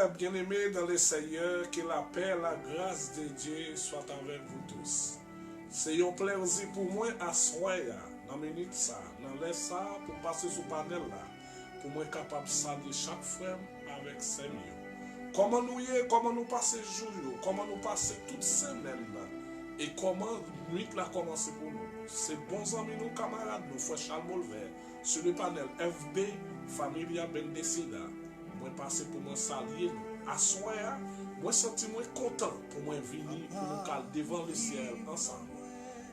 frères bien-aimés dans le Seigneur, que la paix, la grâce de Dieu soit avec vous tous. C'est un plaisir pour moi à soir, dans la minute ça, dans les ça, pour passer sur le panel là, pour moi capable de saluer chaque frère avec ses mieux. Comment nous y est, comment nous passer jour, comment nous passer toute semaine là, et comment nuit là commencer pour nous. C'est bons amis, nous camarades, nous frère Charles Bolver, sur le panel FB, Familia Bendecida. Moi passer pour moi saluer nous. À soir, moi senti moi content pour moi venir pour nous caler devant le ciel ensemble.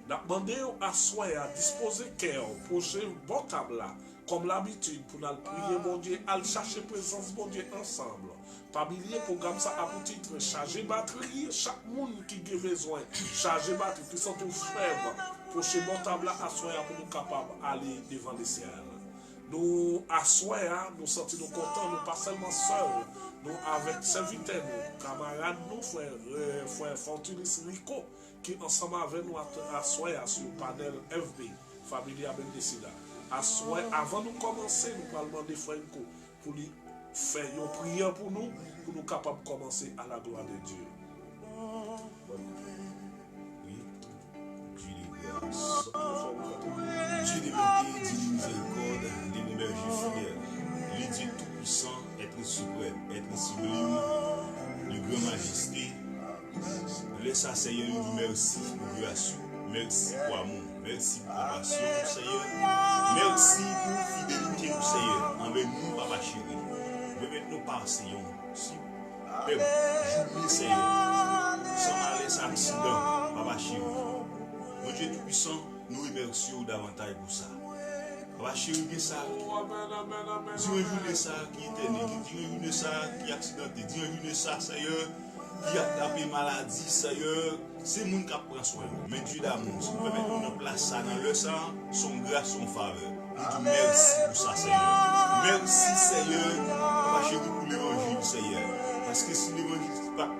N'a demandé à soir à disposer cœur pour jouer bon table là, comme l'habitude pour nous prier bon Dieu, aller chercher présence bon Dieu ensemble. Pas oublier programme ça à pour titre charger batterie, chaque monde qui a besoin charger batterie qui sont tous frères pour chez bon table là à soir pour nous capable aller devant le ciel. Nous, à soir, nous sentons contents, nous pas seulement seuls, nous avec serviteurs, nous, camarades, nous, frère Fortunis Rico, qui ensemble avec nous à soir sur le panel FB, Familia Bendecida. À soir, avant de commencer, nous allons demander frère Rico pour lui faire une prière pour nous capables de commencer à la gloire de Dieu. Dieu de bonté, Dieu de miséricorde, l'énergie fidèle, le Dieu tout-puissant, être suprême, être sublime, le grand majesté. Laisse à Seigneur nous dire merci pour grâce, merci pour amour, merci pour compassion, Seigneur. Merci pour fidélité, Seigneur, envers nous, Papa chéri. Remettez-nous par Seigneur. Père, j'oublie, Seigneur, sans malaise accident, Papa chéri. Mon Dieu tout-puissant, nous remercions davantage pour ça. Papa chéri, ça, dis-moi une ça qui est éternel, dis-moi une ça qui est accidenté, dis-moi une ça, Seigneur, qui a tapé maladie, Seigneur, c'est mon qui prend soin. Mais Dieu d'amour, si vous pouvez mettre en place ça dans le sang, son grâce, son faveur. Nous disons merci pour ça, Seigneur. Merci, Seigneur, Papa chéri, pour l'évangile, Seigneur. Parce que si l'évangile n'est pas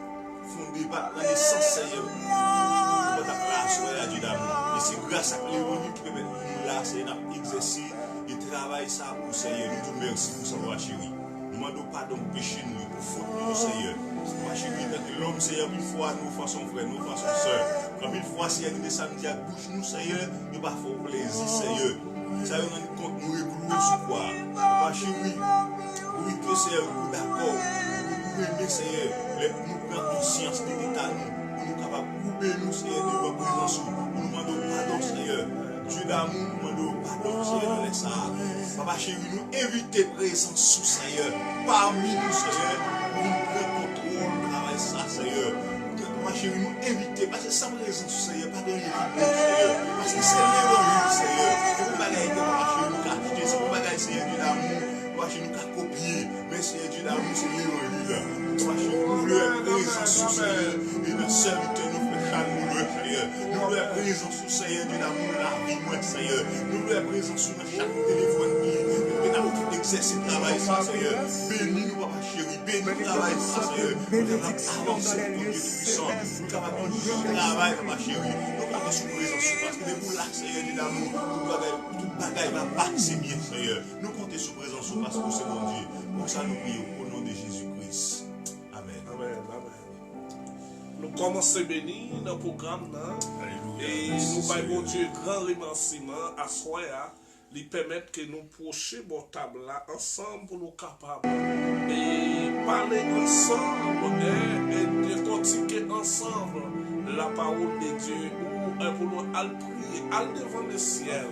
fondé par la naissance, Seigneur, on va t'appeler à Dieu d'amour. Et c'est grâce à l'évangile qui permet nous là, Seigneur, d'exercer et travailler ça pour Seigneur. Nous disons merci pour ça, Papa chéri. Nous demandons pardon pour péché nous, pour faute nous, Seigneur. Papa chéri, l'homme, Seigneur, mille fois, nous faisons frère, nous faisons soeur. Comme mille fois, Seigneur, nous descendons à bouche nous, Seigneur, nous pas faire plaisir, Seigneur. Ça veut dire compte nous éblouir sur quoi. Papa chéri, oui, que Seigneur, nous d'accord, nous aimer, Seigneur, nous prendre conscience de l'état nous, nous capables de couper nous, Seigneur, de votre présence, nous demandons pardon, Seigneur. Dieu d'amour, nous demandons pardon, Seigneur, dans les ça. Papa chéri, nous inviter présence sous Seigneur, parmi nous, Seigneur, pour nous prendre contrôle, travail ça, Seigneur. Papa chéri, nous inviter, parce que sans présence sous Seigneur, pas de rien, Seigneur, parce que c'est l'évangile, Seigneur. Et vous bagagez, Papa chéri, nous cacher, c'est vous bagagez, Seigneur, Dieu d'amour, Papa chéri, nous copier, mais Seigneur, Dieu d'amour, c'est l'évangile. Papa chéri, nous voulons présence sous Seigneur, et dans serviteur, nous faisons nous le Seigneur. Nous voulons présence sous Seigneur, Dieu d'amour, la vie, moi, Seigneur. Nous voulons présence sous chaque téléphone qui exerce le travail, Seigneur. Bénis-nous, Papa chéri, bénis-nous, travail, Seigneur. Nous devons avancer pour Dieu puissant. Nous devons travail, Papa chéri. Nous devons sous présence, parce que nous là, Seigneur, Dieu d'amour, tout bagaille va passer bien, Seigneur. Nous comptons sous présence, parce que c'est mon Dieu. Pour ça, nous prions au nom de Jésus-Christ. Amen. Amen, amen. Nous commençons béni dans le programme. Et nous voyons Dieu grand remerciement à soi. Lui permettre que nous prochions mon table là ensemble pour nous capables et parler ensemble et décortiquer ensemble la parole de Dieu ou pour nous prier aller devant le ciel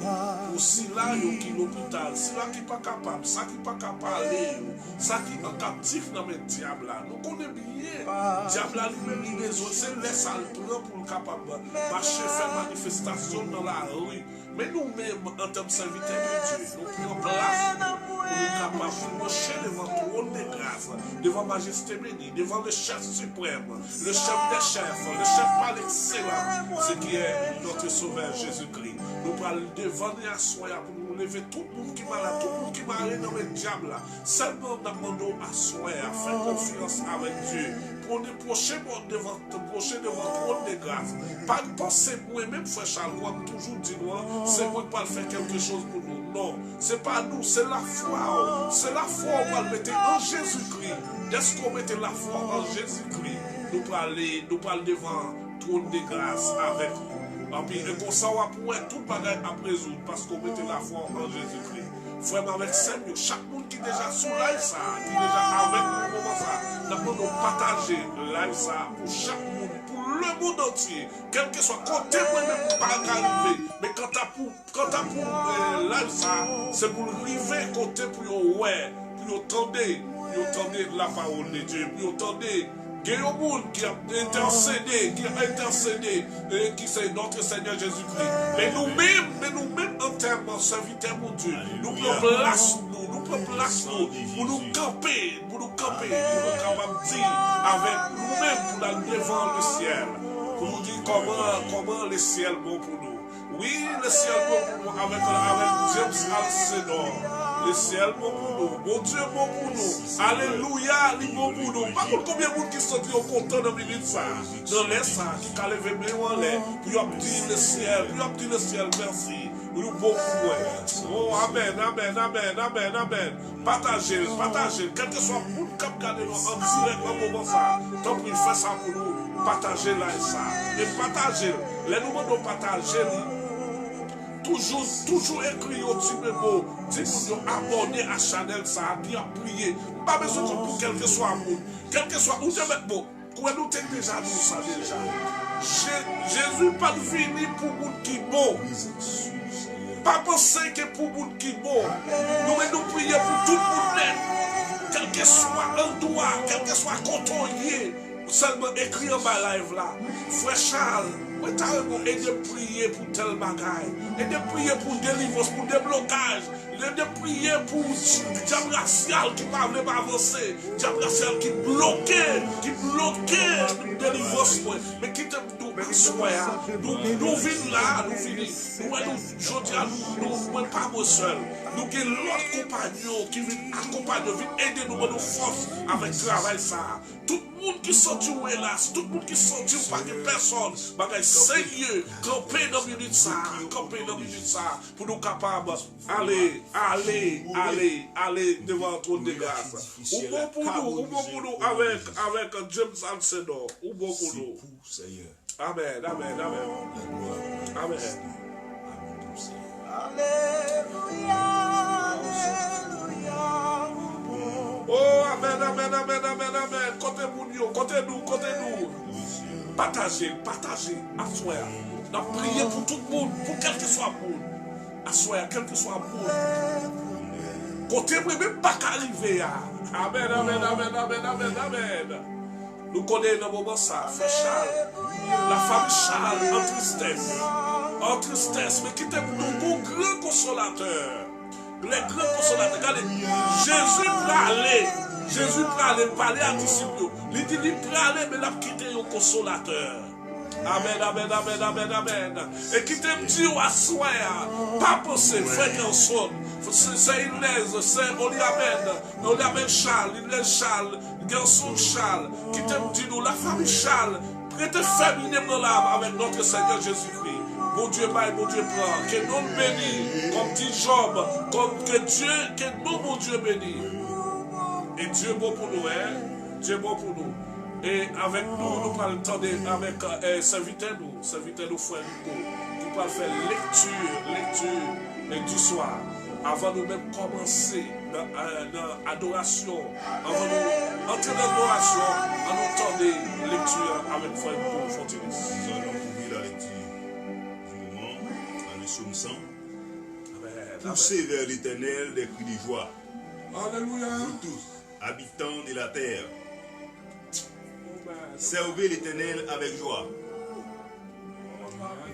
pour ceux-là qui l'hôpital, ceux-là qui pas capable, ça qui pas capable aller, ça qui est captif dans le diable là. Nous connaissons bien diable là lui-même il besoin c'est laisse à le prendre pour capable marcher faire manifestation dans la rue. Mais nous-mêmes, en tant que serviteurs de Dieu, nous prenons place pour nous capables de marcher devant le trône de grâce, devant la majesté bénie, devant le chef suprême, le chef des chefs, le chef par l'excellence, ce qui est notre sauveur Jésus-Christ. Nous parlons devant les assoyants pour nous lever tout le monde qui est malade, tout le monde qui est malade dans le diable là. Seulement demandons à soi, à faire confiance avec Dieu. Pour nous prochain devant le trône de grâce. Pas penser moi-même, frère Charles, on toujours dit c'est moi qui vais faire quelque chose pour nous. Non, c'est pas nous, c'est la foi. C'est la foi qu'on va le mettre en Jésus-Christ. Dès qu'on mette la foi en Jésus-Christ, nous pouvons aller devant le trône de grâce avec nous. Et comme ça, on va pouvoir tout bagage à résoudre parce qu'on mette la foi en Jésus-Christ. Frère, avec Seigneur, chaque monde qui est déjà sous live ça, qui est déjà avec nous au moment ça, nous pouvons partager live ça pour chaque monde, pour le monde entier, quel que soit côté moi-même pas arriver. Mais quand tu as pour live ça, c'est pour arriver côté pour ouais, pour entendre la parole de Dieu, pour entendre. Il y a un monde qui a intercédé, qui c'est notre Seigneur Jésus-Christ. Mais nous-mêmes, en termes de serviteur, mon Dieu, nous prenons place, pour nous camper, pour nous capables de dire avec nous-mêmes pour aller devant le ciel, pour nous dire comment le ciel est bon pour nous. Oui, le ciel est bon pour nous avec James Alcedor. Le ciel bon pour nous, mon Dieu bon pour nous. Alléluia, il est bon pour nous. Par contre, combien de gens qui sont contents dans minute ça, dans les ça, qui ont levé bien en l'air, pour dire le ciel, merci. Pour nous bon pour nous. Oh, amen. Partagez, quel que soit le monde qui a gardé en direct dans le moment ça, tant qu'il fait ça pour nous, partagez là et ça. Et partagez, les nous demandons partager. Toujours écrit au petit mémo, dis-nous abonner à Chanel, ça a bien prié. Pas besoin de pour quel que soit le monde, quel que soit, où tu es bon, quoi nous t'es déjà dit ça déjà. Jésus pas venu pour le monde qui est bon. Pas penser que pour le monde qui est bon. Nous prier pour tout le monde, quel que soit l'endroit, quel que soit cotonnier. Seulement écrit en bas live là. Frère Charles, vous avez de prier pour tel bagaille, et de prier pour délivrance, pour déblocage, et de prier pour diable racial qui ne va pas avancer, diable racial qui bloquait délivrance, mais qui te nous venons là, nous pas moi seul. Nous avons l'autre compagnon qui vient accompagner, vient aider nous, nous force avec le travail ça. Tout le monde qui sortit hélas, tout le monde qui sortit par des personnes, bagay sérieux, camper dans la minute ça, pour nous capables aller devant le trône de grâce. Ou bon pour nous avec James Alcedor, ou bon pour nous. Amen. Oh, amen. Côté nous. Partagez, à soi. Nous prions pour tout le monde, pour quel que soit le monde. À soi, quel que soit le monde. Côté moi, même pas qu'arriver. Amen. Nous connaissons le moment ça, frère Charles. La femme Charles en tristesse, mais qui était nos grands consolateurs. Les grands consolateurs. Regardez, Jésus peut aller parler à disciples. Il dit qu'il peut aller, mais il a quitté un consolateur. Amen. Et qui t'aime dire à soi, pas penser, frère Nelson, c'est Inès, c'est Oliamen Charles, garçon Charles, qui t'aime dire nous, la famille Charles, prêtez féminin dans l'âme avec notre Seigneur Jésus-Christ. Mon Dieu prend, que nous bénisse, comme dit Job, comme que nous, mon Dieu bénisse. Et Dieu est bon pour nous, Dieu est bon pour nous. Et avec nous allons entendre avec serviteur nous frère Nico, qui va faire lecture du soir. Avant de même commencer dans l'adoration, avant de entrer dans l'adoration, on entend lecture avec frère Nico Fontinis. Nous allons ouvrir la lecture du moment dans le psaume 100. Poussez vers l'Éternel des cris de joie. Alléluia. Vous tous, habitants de la terre, servez l'Éternel avec joie.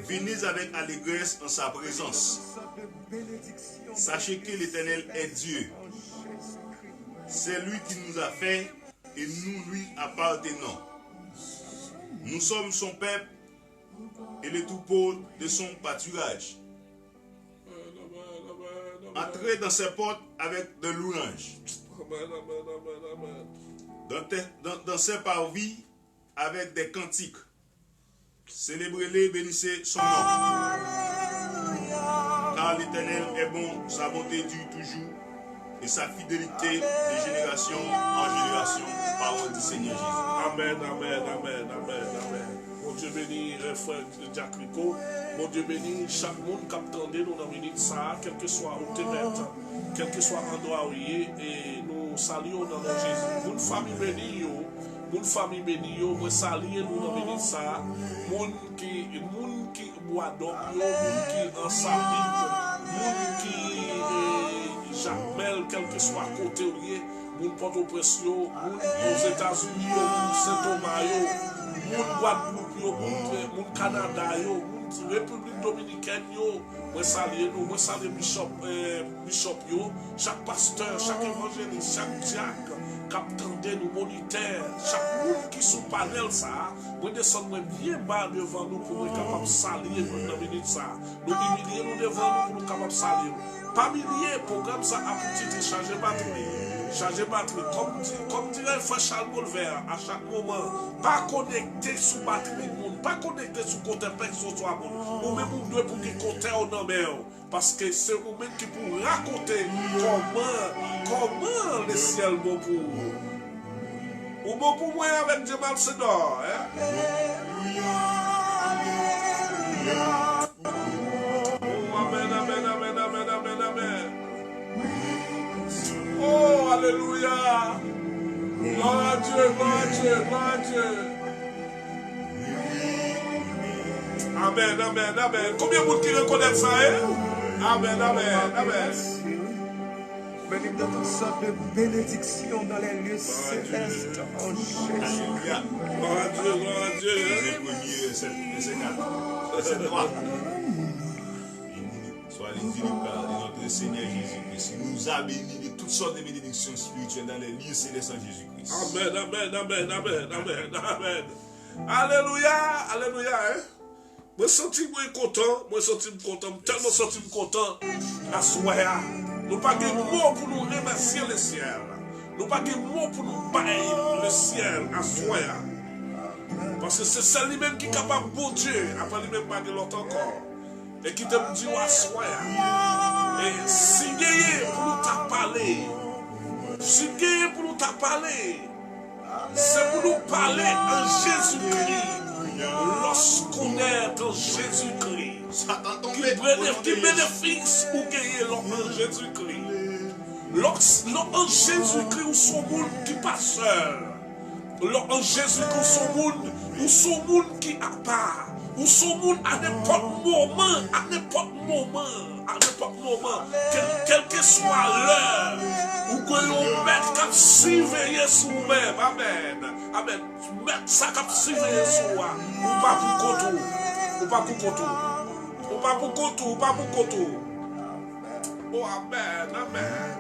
Venez avec allégresse en sa présence. Sachez que l'Éternel est Dieu. C'est lui qui nous a fait et nous lui appartenons. Nous sommes son peuple et le troupeau de son pâturage. Entrez dans ses portes avec de louanges. Amen, amen, amen, amen. Dans ses parvis avec des cantiques. Célébrez-les, bénissez son nom. Car l'Éternel est bon, sa bonté dure toujours, et sa fidélité de génération en génération. Parole du Seigneur Jésus. Amen, amen, amen, amen, amen. Mon Dieu béni, frère Jack Rico. Mon Dieu béni, chaque monde qui attend nous dans minute ça, quel que soit où tu es, quel que soit l'endroit où il est, et nous saluons dans le Jésus. Mon famille béni, mon famille béni, moi saluer nous dans minute ça. Mon qui boit d'eau, mon qui en salut, mon qui Jamel, quel que soit côté où il est. Moun Port-au-Prince, moun aux États-Unis, moun Saint-Thomas, moun Guadeloupe, moun Canada, moun République Dominicaine, moi salue nous, moi salue Bishop, chaque pasteur, chaque évangéliste, chaque diacre, capitaine nous monitaire, chaque monde qui sont panel ça, moi descendre bien bas devant nous pour nous capable saluer dans minute ça. Nous humilier nous devant nous pour nous capable saluer. Pas millier programme ça a petit changer batterie. Changer batterie, comme dirait le frère Charles Bolvert, à chaque moment, pas connecté sous batterie monde, pas connecté sous côté personne soit monde. Ou même vous devez pour qui compter au nom parce que c'est vous-même qui pour raconter comment le ciel bon pour vous. Ou bon pour moi avec Jamal Sedor, hein? Oh, amen, amen, amen, amen, amen, amen. Oh, alléluia. Gloire à Dieu, gloire à Dieu, gloire à Dieu. Amen, amen, amen. Combien de monde qui reconnaissent ça, hein? Amen, amen, amen. Venez dans toutes sortes de bénédictions dans les lieux célestes en Jésus. Alléluia. Gloire à Dieu, gloire à Dieu. Les premiers, c'est 4. C'est 3. Soit les dits de notre Seigneur Jésus-Christ. Il nous a bénis de toutes sortes de bénédictions spirituelles dans les lieux célestes en Jésus-Christ. Amen, amen, amen, amen, amen, amen. Alléluia, alléluia. Hein? Moi, senti-moi content, tellement senti-moi content à soir. Nous pas de mots pour nous remercier le ciel. Nous pas de mots pour nous bailler le ciel à soir. Parce que c'est celle lui-même qui est capable, bon Dieu, après lui-même pas de l'autre encore. Et qui te dit à soir. Et si gagné pour nous t'as parlé, si gagné pour nous t'as parlé, c'est pour nous parler en Jésus-Christ. Lorsqu'on est en Jésus-Christ, qui bénéfice ou gagner en Jésus-Christ. En Jésus-Christ, ou son monde qui passe seul. En Jésus-Christ, ou son monde qui a part. Ou son monde à n'importe moment, quel que soit l'heure, ou que l'on mette comme surveiller sur nous-mêmes, amen, amen, mettre ça comme surveiller sur moi, ou pas pour contour, ou pas pour contour, ou pas pour contour, ou pas pour contour. Oh, amen, amen.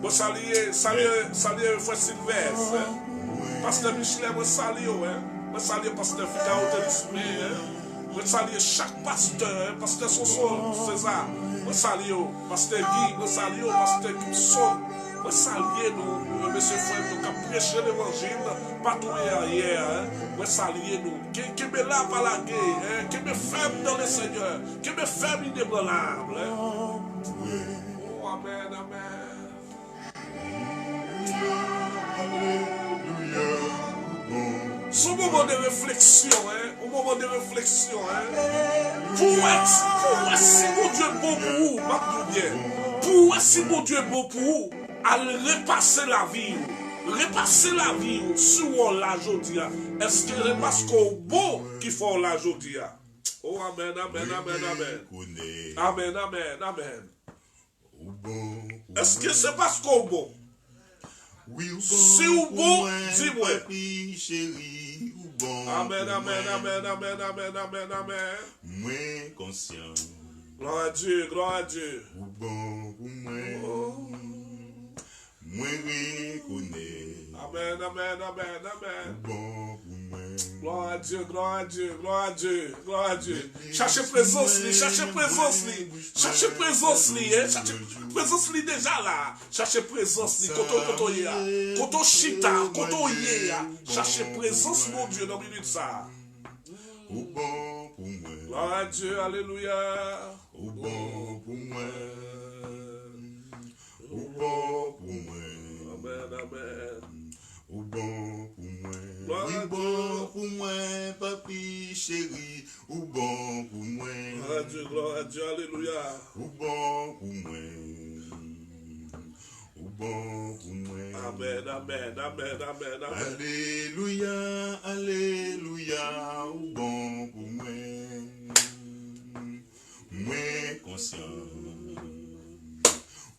Bon, saluer, frère Sylvestre, pasteur Michelet, moi saluer, hein. Je salue pasteur Fika Otelisme, je salue chaque pasteur, pasteur Soso César, je salue pasteur Guy, je salue pasteur Gibson, je salue nous, monsieur Frère, qui a prêché l'évangile, pas tout hier, je salue nous, qui me lave à la guerre, qui me ferme dans le Seigneur, qui me ferme inébranlable. Oh, amen, amen. Ce moment de réflexion, au moment de réflexion, pour si mon Dieu est bon pour vous, pour si mon Dieu est bon pour vous, allez repasser la vie, sur la journée. Est-ce que c'est parce qu'on est bon qu'il faut la journée? Oh, amen, amen, amen, amen. Amen, amen, amen. Est-ce que c'est parce qu'on est bon? Si ou bon, dis-moi. Amen, amen, amen, amen, amen, amen, amen. Moins conscient. Gloire à Dieu, gloire à Dieu. Ou bon, ou moins. Moins reconnaît. Amen, amen, amen, amen. Ou bon, ou moins. Gloire à Dieu, gloire à Dieu, gloire à Dieu, gloire à Dieu. Cherchez présence, cherchez présence, cherchez présence, cherchez présence déjà là. Cherchez présence, koto ya, koto chita, koto ya. Cherchez présence, mon Dieu, dans minute ça. Gloire à Dieu, alléluia. Ou bon pour moi. Ou bon pour moi. Amen, amen. Ou bon pour moi. Gloire Oui, à bon pour moi, papi chéri. Ou bon pour moi. Gloire à Dieu, alléluia. Ou bon pour moi. Ou bon pour moi. Amen, amen, amen, amen, amen. Alléluia, alléluia. Ou bon pour moi. Moi conscient.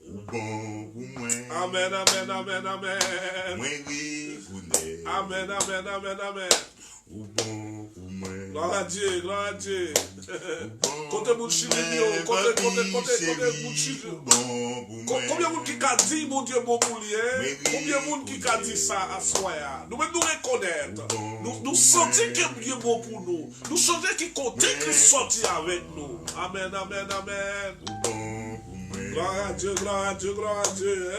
Ou bon pour moi. Amen, amen, amen, amen. Moi reconnaît. Amen, amen, amen, amen. Ou bon pour moi. Gloire à Dieu, gloire à Dieu. Bon Côté mon chili, côté mon chili. Bon pour moi. Combien de monde qui a dit, mon Dieu, bon pour lui, combien de monde qui a dit ça à soi? Nous-mêmes nous reconnaître. Nous sentons que Dieu est bon pour nous. Nous sentons qu'il compte Christ sorti avec nous. Amen, amen, amen. Bon pour moi. Gloire à Dieu, gloire à Dieu, gloire à Dieu.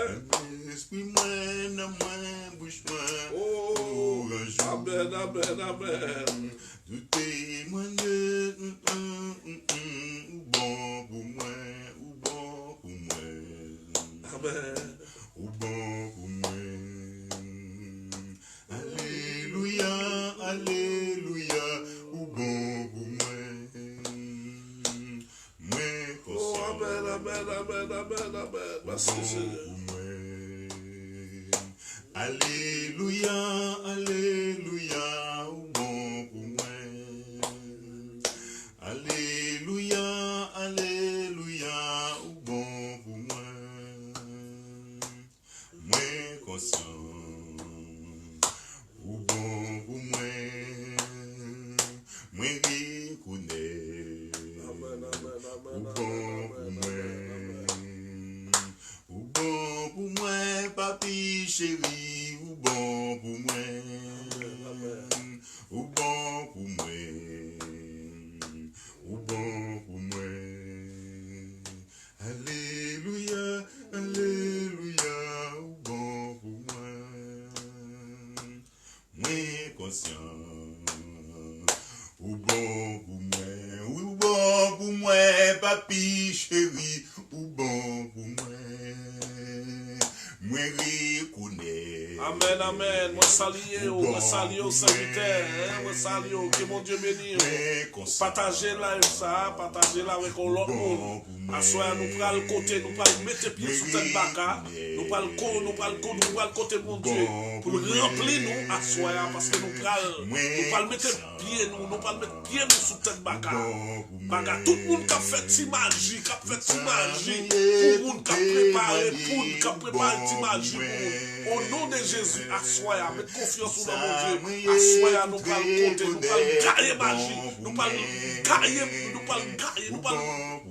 Esprit moi, dans moi, bouche moi. Oh, amen, amen, amen. Tout témoigner, ou bon pour moi, ou bon pour moi. Amen. Ou bon pour moi. Alléluia, alléluia, ou bon pour moi. Moi Oh, conscient. amen, amen, amen, amen, amen. Merci Seigneur. Alléluia, alléluia, ou bon pour moi. Alléluia, alléluia, ou bon pour moi. Moi conscient, ou bon pour moi. Moi reconnais, Amen, amen, ou amen, bon pour amen, moi. amen. Ou bon pour moi, papi chéri, ou bon pour moi. Ou bon pour moi. Ou bon pour moi. Alléluia, alléluia, ou bon pour moi. Moi conscient. Ou bon pour moi. Ou bon pour moi, papi chéri, ou bon pour moi. Moi reconnais. Amen, amen. Moi saluer, moi saluer au serviteur, moi saluer, que mon Dieu bénisse. Partagez live ça, partagez là avec l'autre monde. À soi, nous prenons le côté, nous prenons mettre pied sous tête baka, nous prenons le côté mon Dieu pour remplir nous à soi parce que nous prenons mettre pied nous prenons mettre pied nous sous tête baka. Baka tout le monde qui a fait ti magie, qui a fait ti magie, tout le monde qui a préparé poudre, qui a préparé ti magie pour nous. Au nom de Jésus, à soi, mettre confiance dans mon Dieu. À soi, nous prenons le côté, nous prenons gagner magie, nous prenons gagner,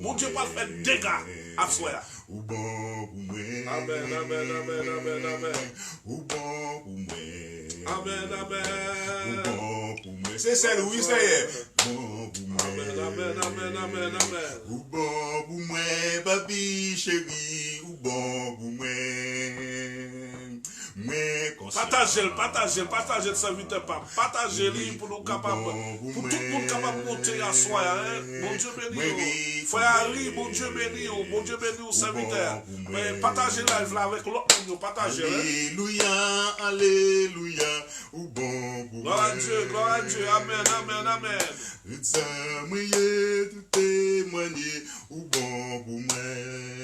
mon Dieu va faire dégâts à soi. Ou bon pour moi. Amen, amen, amen, amen, amen. Ou bon pour moi. Amen, Ou amen. bon pour moi. C'est ça, oui, ça y est. Bon pour moi. Amen, amen, amen, amen, amen. Ou bon pour moi, papi chéri. Ou bon pour moi. Partagez le serviteur, partagez-le pour nous capables, pour tout le monde capable de monter à soi. Mon Dieu béni, frère Ali, mon Dieu béni, au serviteur. Partagez live là avec l'autre monde, partagez. Alléluia, alléluia, ou bon pour moi. Gloire à Dieu, amen, amen, amen. Ça mouillé, tout témoigner, ou bon pour moi.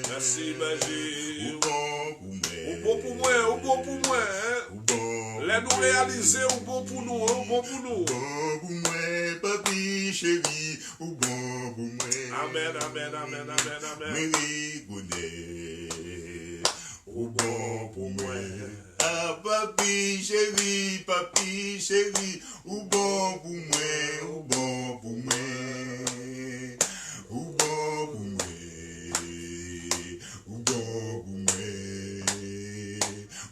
Merci, Béji. Ou bon pour moi. Ou bon pour moi, ou bon pour moi. Ou bon. Les nous réaliser, ou bon pour nous, ou bon pour nous. Ou bon pour moi, papi chéri, ou bon pour moi. Amen, amen, amen, amen, amen. Mais reconnais, ou bon pour moi. Ah, papi chéri, ou bon pour moi, ou bon pour moi. Ou bon pour moi, ou bon pour moi.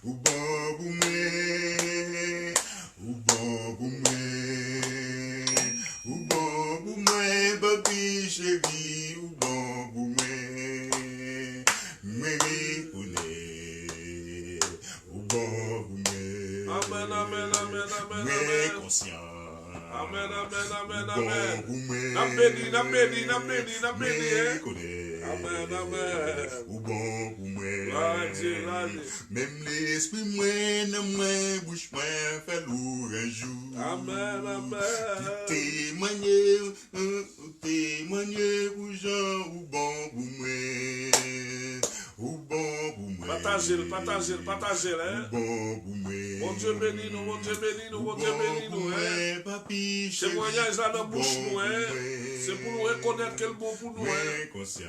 Ou bon pour moi, ou bon pour moi. amen. conscient. Amen, amen, amen, Bon, amen. pour moi, N'a béni, n'a béni, n'a béni, n'a béni, mais hein. connaît. Amen, amen. Ou bon pour moi. Vas-y, vas-y. Même l'esprit moi, non moi, bouche moi, fait lourd un jour. Amen, amen. Témoigner pour Jean, ou bon pour moi. Ou bon pour moi. Partagez-le, hein. Ou bon pour moi. Mon Dieu bénis nous, mon Dieu bénis nous, mon Dieu bénis nous, hein. Papi, Témoignage là dans la bouche nous, hein. C'est pour nous reconnaître quel bon pour nous, hein. Conscient,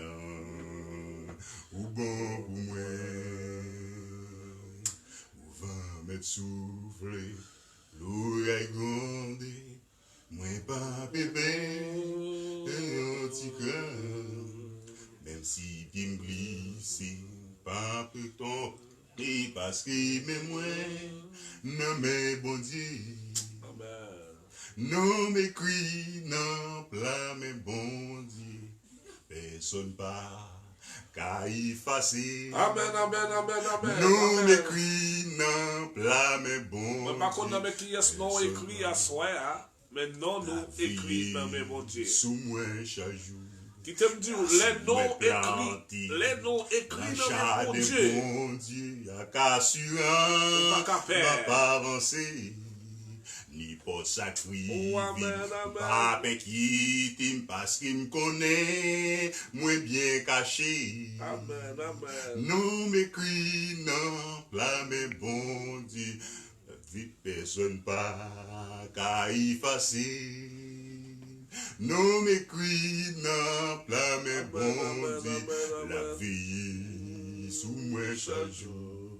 ou bon pour moi. Ou va m'être soufflé, l'oreille grondée. Moi pas bébé, un petit cœur. Même si pied me glisse, pas peu temps. Et parce que mais moi, non mais bon Dieu. Non mais crie, non plat mais bon Dieu. Personne pas qu'à y effacer. Amen, amen, amen, amen. Non mais crie, non plat mais bon Dieu. Mais par contre, mais qui est non écrit à soi, hein? Mais non nous écrit, mais mon Dieu. Sous moi chaque jour. Qui te dit, les noms écrits dans mon Dieu. Bon Dieu, y'a qu'assurance, pas avancer, ni pas sacrifier, pas quitter, parce qu'il me connaît, moi bien caché. Amen, amen. Non m'écrit, non, là, mais bon Dieu, vite personne pas qu'à y effacer. Non m'écrit, non, plat, mais bon Dieu, la vie sous moi chaque jour.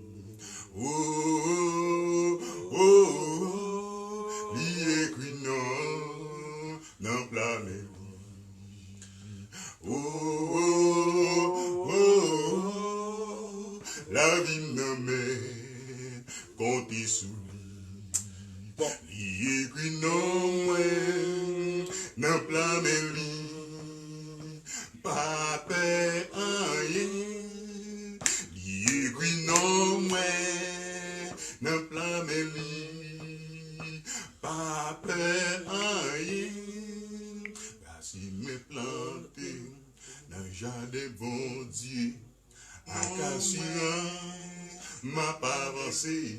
Oh, oh, oh, l'y écrit non, non, plat, mais oh, oh, oh, oh, la vie me met, comptez sous lui. L'y écrit non, moi. Non plan mais li, pas peur rien, li écrit non moi, non plan mais li, pas peur rien, parce qu'il me planté dans le jardin bon Dieu, à assurance, m'a pas avancé,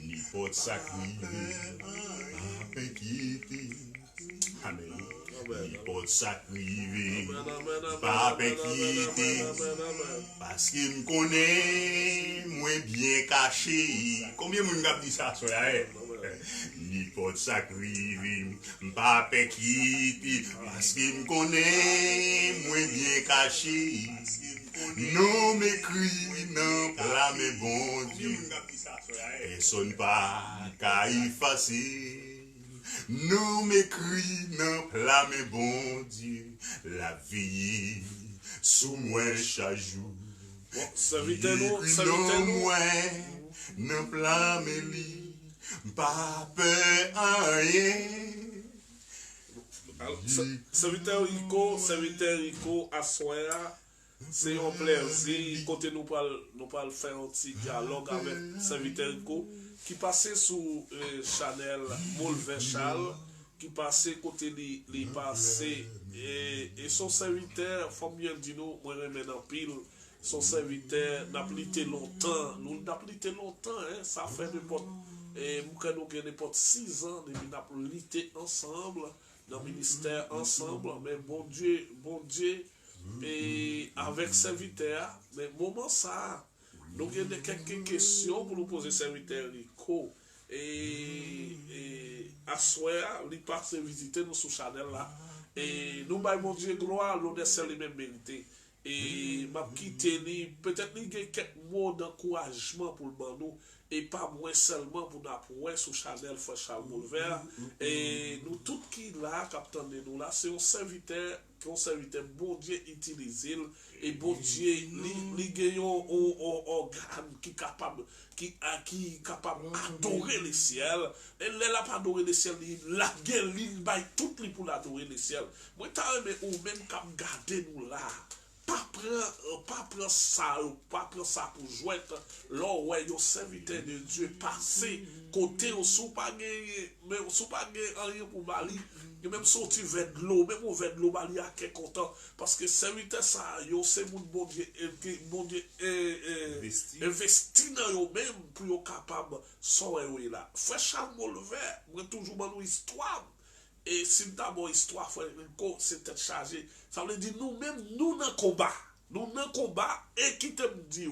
ni pas de sacrifier, pas inquiété. Amen. Il faut sacrifier, pas quitter, parce qu'il me connaît, moi bien caché. Combien de monde dit ça, il faut sacrifier, pas quitter, parce qu'il me connaît, moi bien caché. Non m'écrit, non plat, mais bon Dieu, personne pas qu'à effacer. Non m'écrit, non plat, mais bon Dieu, la vie sous moi chaque jour. Servitez-nous, moi, non plat, mais li, pas peur rien. Serviteur Rico, à soir, c'est un plaisir. Côté nous parle faire un petit dialogue avec serviteur Rico. Qui passait sous Chanel Molvin Charles, qui passait côté les passé et son serviteur, faut bien dire nous, moi remède en pile, son serviteur n'a plité longtemps, nous n'a plité longtemps, hein, ça fait n'importe, et nous avons n'importe 6 ans, depuis nous avons lité ensemble, dans le ministère ensemble, mais bon Dieu, et avec serviteur, mais moment ça, nous avons quelques questions pour nous poser serviteur Rico. Et à soir, il passe visiter nous sous Chanel là. Et nous, mon Dieu, gloire, l'honneur, c'est les mêmes mérités. Et m'a quitté, peut-être qu'il y a quelques mots d'encouragement pour le nous. Et pas moins seulement pour nous sous Chanel, frère Charles Moulvert. Et nous, tout qui là, capitaine de nous là, c'est un serviteur bon Dieu utilisé. Et bon Dieu, il gagne un organe qui est capable d'adorer le ciel. Et il n'a pas adoré le ciel, il a gagné tout pour l'adorer le ciel. Moi, je ou même qu'à garder nous là. pas prendre ça, pas prendre ça pour jouer. Là, ouais, yo serviteur de Dieu passé côté ou sous pas gagner, même sous pas gagner rien pour Bali. Même sorti vers de l'eau, même vers de l'eau, Bali a quel content. Parce que serviteur ça, yo c'est mon bon Dieu, investi dans yo même pour yo capable sortir là. Frère Charles Molver, moi toujours dans une histoire. Et si d'abord histoire, c'est tête chargée. Ça veut dire nous-mêmes, nous dans le combat. Nous dans le combat, et qui te dit,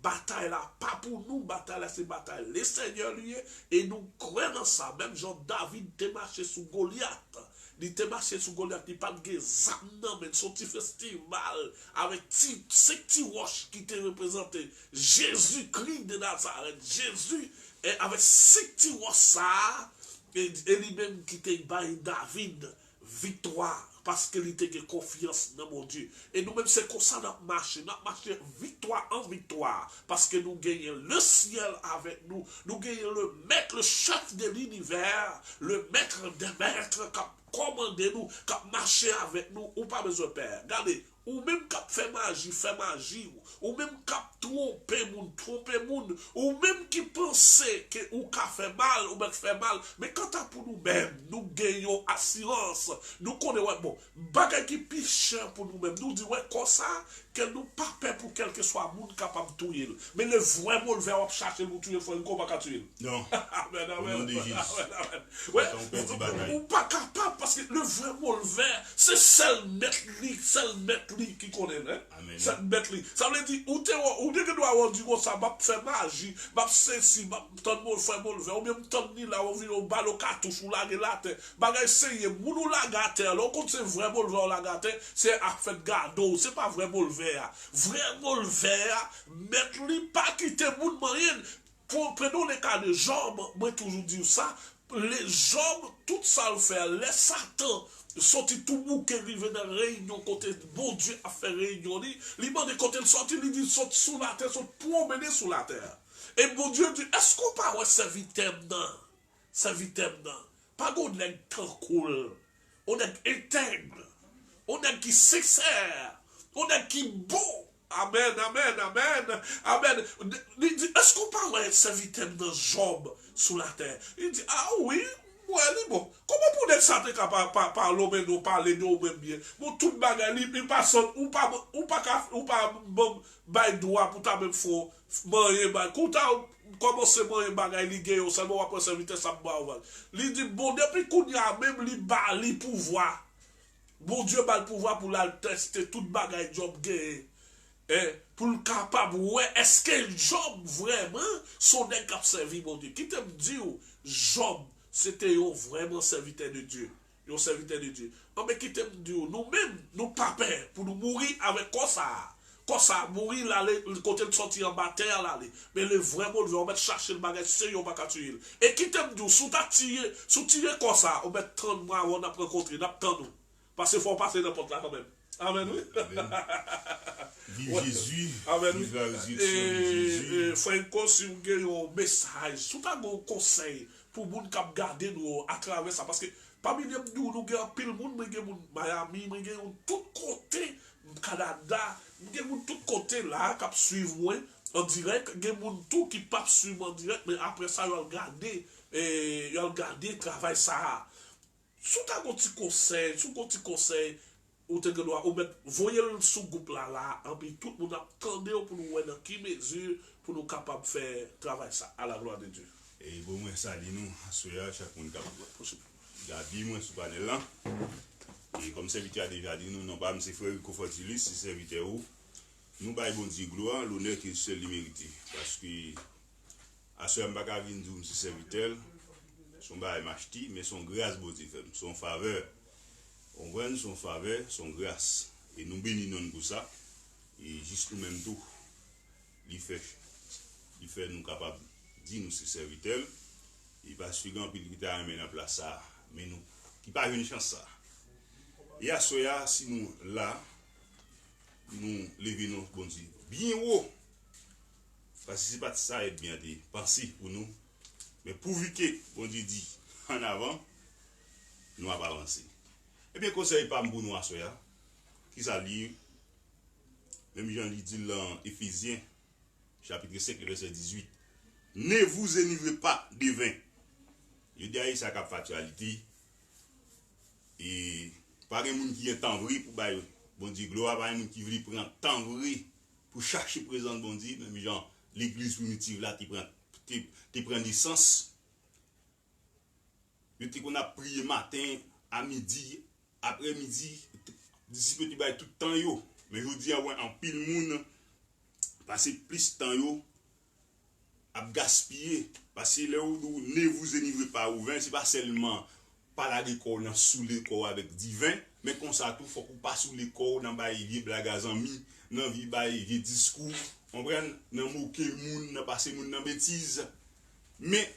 bataille là, pas pour nous, bataille là, c'est bataille. Le Seigneur lui et nous croyons dans ça. Même Jean David te marché sous Goliath. Il te marché sous Goliath, il pas de zamnan, mais son petit festival avec ces petits roches qui te représentent. Jésus-Christ de Nazareth. Jésus, et avec ces petits roches ça, et lui-même qui te baille David victoire parce qu'il était confiance dans mon Dieu. Et nous-mêmes, c'est comme ça notre marché victoire en victoire parce que nous gagnons le ciel avec nous. Nous gagnons le maître, le chef de l'univers, le maître des maîtres qui a commandé nous, qui a marché avec nous, ou pas besoin de père. Regardez, ou même qui a fait magie, ou même qui a trompé moun, ou même qui pensait que ou qui a fait mal, ou bien fait mal, mais quand à pour nous-mêmes, nous gagnons assurance, nous connaissons, bon, bagay qui piche pour nous-mêmes, nous disons, ouais, comme ça, que nous pas peur pour quel que soit monde capable de tuer. Mais le vrai mot, le verbe chercher pour tuer, il faut qu'on va tuer. Non. Amen, amen. Ouais, ou pas capable, parce que le vrai mot, le verbe, c'est seul mettre qui connaît, hein? Cette bête-là. Ça veut dire, ou tu dois avoir du ça, va faire magie, va faire ceci, va faire le verbe, ou bien t'en ni là, on vient au bal au cartouche, ou la gâte, bagay essayer, mounou la gâte, alors quand c'est vraiment le verbe, la gâte, c'est à faire gado, c'est pas vraiment le verbe. Vraiment le verbe, mettre-lui pas quitter moun moyen. Prenons les cas de Job, moi toujours dire ça, les Job, tout ça le fait, les Satan, sorti tout bouquet, il vient dans la réunion, côté bon Dieu a fait réunion, il m'a dit côté le sorti, il dit sorti sous la terre, sorti promener sous la terre. Et bon Dieu dit, est-ce qu'on peut avoir serviteur dans? Pas qu'on est tranquille, on est intègre, on est qui sincère, on est qui beau. Amen. Il dit, est-ce qu'on peut avoir un serviteur dans Job sous la terre? Il dit, ah oui, ouais, bon. Comment pour être ça, parler nous même bien? Bon, tout bagage, il passe, ou pas, droit pour ta même faux, manger, quand commence à manger bagage, il gagne, seulement après serviteur, ça me il dit, bon, depuis qu'on y a même, il bat le pouvoir. Bon Dieu bat le pouvoir pour la tester, tout bagage, Job gagne. Pour le capable, ouais, est-ce que Job vraiment son cap servi mon Dieu? Qui te dit, Job, c'était vraiment serviteur de Dieu. Un serviteur de Dieu. Mais qui te dit, nous-mêmes, nous pas peur pour nous mourir avec quoi ça, mourir là, le côté de sortir en bataille là, mais le vraiment, on va chercher le bagage, c'est on va tuer. Et qui te dit, sous tirer comme ça, on va 30 mois, on a rencontré, on a nous. Parce qu'il faut passer n'importe là quand même. Amen, oui. Vive Jésus. Amen, vive la oui. résurrection de Jésus. Franco, si vous avez un message, si vous avez un conseil pour les gens qui garder nous à travers ça, parce que parmi les gens, nous avons pile de monde, nous avons Miami, nous avons tout côté, Canada, nous avons tout côté là, qui suivent moi en direct, nous avons tout qui ne suivent en direct, mais après ça, ils ont regardé le travail ça. Si vous avez un petit conseil, ou te doit ou mettre voyez le sous groupe là et puis tout le monde attendait pour nous voir dans qui mesure pour nous capable faire travail ça à la gloire de Dieu. Et bon moi salut nous soya chaque monde capable. Gabi moi sous panel là. Et comme serviteur a déjà dit nous non pas monsieur frère Confortilus c'est serviteur ou nous bail bon Dieu gloire l'honneur qu'il seul lui mérite parce que à ce moment pas venir dire monsieur serviteur son bail machti mais son grâce bon Dieu fait son faveur. On voit son faveur, son grâce. Et nous bénissons pour ça. Et juste nous-mêmes tout, il fait nous capables de dire nous ses serviteurs. Il va suivre un peu qui t'a amené en place ça. Mais nous, qui pas une chance ça. Et à Soya, si nous là, nous levons bon Dieu bien haut. Parce que c'est pas ça être bien dit. Pensez pour nous. Mais pourvu que bon Dieu dit en avant, nous allons avancer. Eh bien, conseil pas pour nous à Soya, qui ça livre, Même Jean dit dans Éphésiens, chapitre 5, verset 18. Ne vous enivrez pas de vin. Je dis à ça cap factualité. Et pas un monde qui est temps vrai pour bailler. Bon Dieu, gloire, pas un monde qui veut prendre temps vrai pour chercher présent bon Dieu. Même Jean, l'église primitive là, tu prends licence. Je dis qu'on a prié matin, à midi, après-midi, d'ici que tu bailles tout le temps yo. Mais je dis ouais, en pile monde passer plus de temps yo à gaspiller parce que là où ne vous enivrez pas au vin, c'est pas seulement pas la décor dans sous les corps avec du vin, mais comme ça tout faut qu'on pas sous les corps dans bailler blague amis, dans vie bailler discours, on prend dans moquer monde, dans passer monde dans bêtise. Mais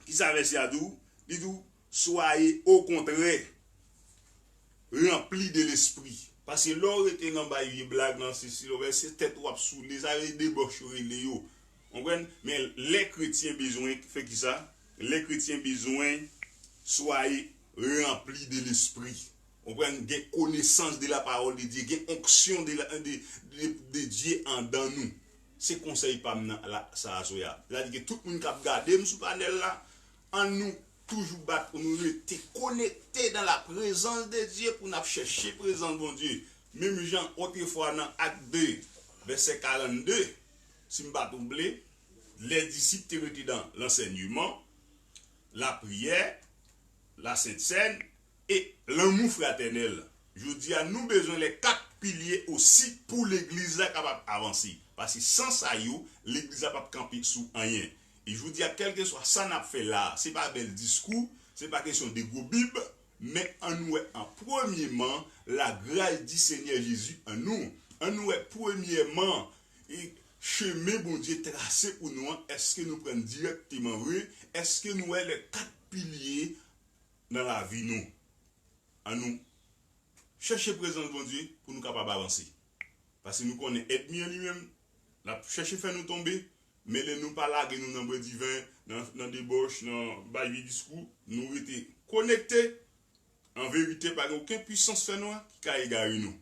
qui savait c'est à tout, dit tout soyez au contraire rempli de l'esprit. Parce que l'or était dans bail blague dans ceci, c'est tête ou sous les avez débaucherie les yo. On comprend mais les chrétiens besoin fait qui ça? Les chrétiens besoin soyez remplis de l'esprit. On prend des connaissances de la parole de Dieu, des onction de Dieu en dans nous. C'est conseil pas là ça soya. C'est-à-dire que tout le monde qui a regardé sous panel là en nous toujours battre pour nous rester connectés dans la présence de Dieu pour nous chercher présence de bon Dieu. Même Jean autrefois dans Acte 2 verset 42 si me pas oublier les disciples étaient dans l'enseignement, la prière, la sainte scène et l'amour fraternel. Je dis à nous besoin les 4 piliers aussi pour l'église capable d'avancer parce que sans ça l'église pas camper sous rien. Et je vous dis à quel que soit ça n'a fait là, c'est pas bel discours, c'est pas question de gros bible, mais en nous en premièrement la grâce du Seigneur Jésus en nous. En nous premièrement et chemin bon Dieu tracé pour nous, est-ce que nous prenons directement vrai? Est-ce que nous avons les 4 piliers dans la vie nous? En nous chercher présence bon Dieu pour nous capables d'avancer. Parce que nous connaissons ennemi lui-même, la chercher faire nous tomber. Mais ne nous pas larguer nous dans le divin, dans des débauche, dans le discours, nous étions connectés. En vérité, par aucune puissance fait nous qui a égaré nous.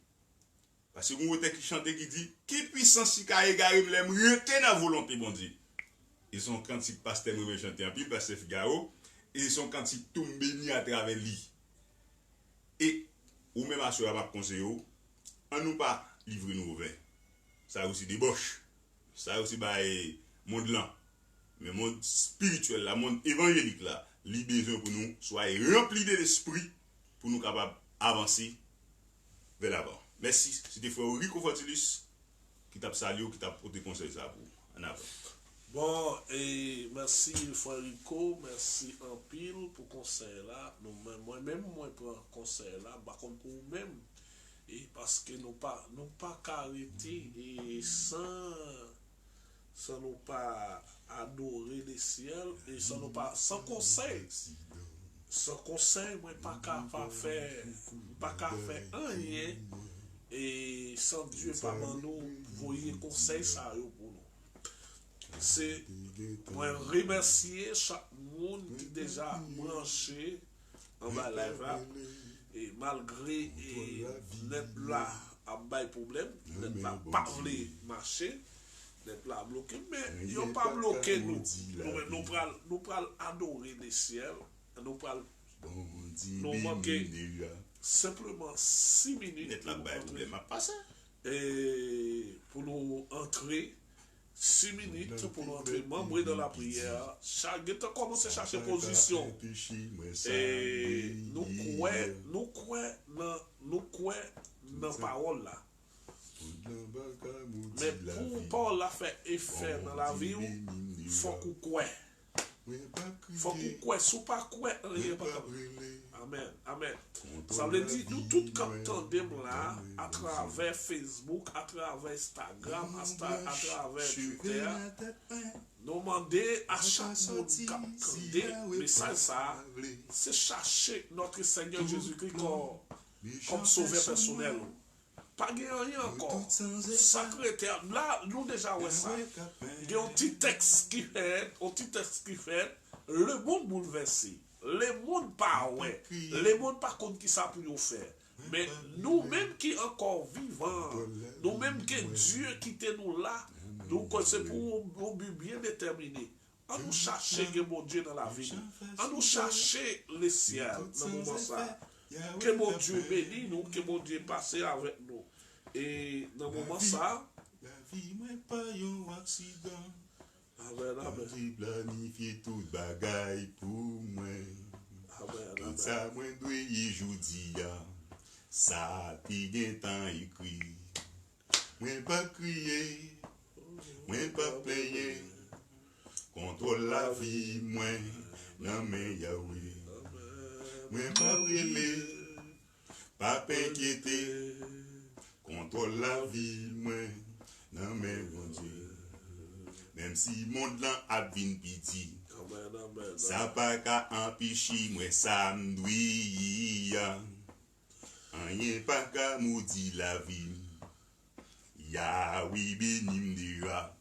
Parce que vous avez qui chante qui dit, qui puissance qui a égaré nous, l'aime rester dans la volonté, bon Dieu. Ils sont cantiques pasteur nous chanter en pile, pasteur Figaro, et ils sont cantiques tout bénis à travers lui. Et, ou même à ce moment conseiller, on nous pas livrer nous ouvert. Ça aussi débauche. Ça aussi, monde là, mais monde spirituel, le monde évangélique là, il besoin pour nous soyez remplis de l'esprit pour nous capables d'avancer vers l'avant. Merci, c'était frère Rico Fortilus qui t'a salué, qui t'a porté conseil ça pour en avant. Bon, et merci frère Rico, merci en pile pour conseil là. Moi-même, moi prends conseil là, par contre pour vous-même, et parce que nous pas arrêter et sans nous pas adorer les ciels et sans conseil. Sans conseil, moi pas qu'à faire rien et sans Dieu pas nous voyez conseil ça pour nous. C'est moi remercier chaque monde qui déjà branché en bas live là et malgré n'être là à bail problème, n'être là pas voulu marcher. Là bloqué, mais ils n'ont pas bloqué nous. Nous prenons adorer les ciels. Nous prenons manquer simplement 6 minutes pour nous entrer. 6 minutes pour nous entrer, membrer dans la prière. Chaque temps, commence à chercher position. Et nous croyons dans la parole là. Mais pour Paul a fait effet dans la vie, il faut qu'on croit. Il faut qu'on croit. Si on ne croit pas, rien pas. Amen. Amen. Ça veut dire nous tous captons là à travers Facebook, à travers Instagram, à travers Twitter. Nous demandons à chaque monde qui capte message ça, c'est chercher notre Seigneur Jésus-Christ comme sauveur personnel. Pas rien encore. Sacré terme. Là, nous déjà ouais ça. Il y a un petit texte qui fait, le monde bouleversé. Le monde pas ouais. Le monde pas contre qui ça pour nous faire. Mais nous-mêmes qui encore vivants, nous-mêmes que Dieu qui était nous là, nous c'est pour un but bien déterminé. On nous chercher que mon Dieu dans la vie. On nous chercher les ciels dans le moment ça. Que mon Dieu bénisse nous, que mon Dieu passe avec nous. Et dans le moment ça, la vie n'est pas un accident. amen, amen. J'ai planifié toute bagaille pour moi. Amen, Tout amen. ça, moi, dois y jeudi. Ça, t'y temps écrit. Moi, pas crier. Moi, pas plaigner. Contrôle la vie, moi, non mais Yahweh. Moi, pas brûler, pas inquiéter. Contrôle la vie, moi, non mais bon Dieu. Même si mon là a vin piti, Amen, amen. ça pas qu'à empêcher moi ça m'douille. Rien pas qu'à maudit la vie. Yahweh béni m'dira.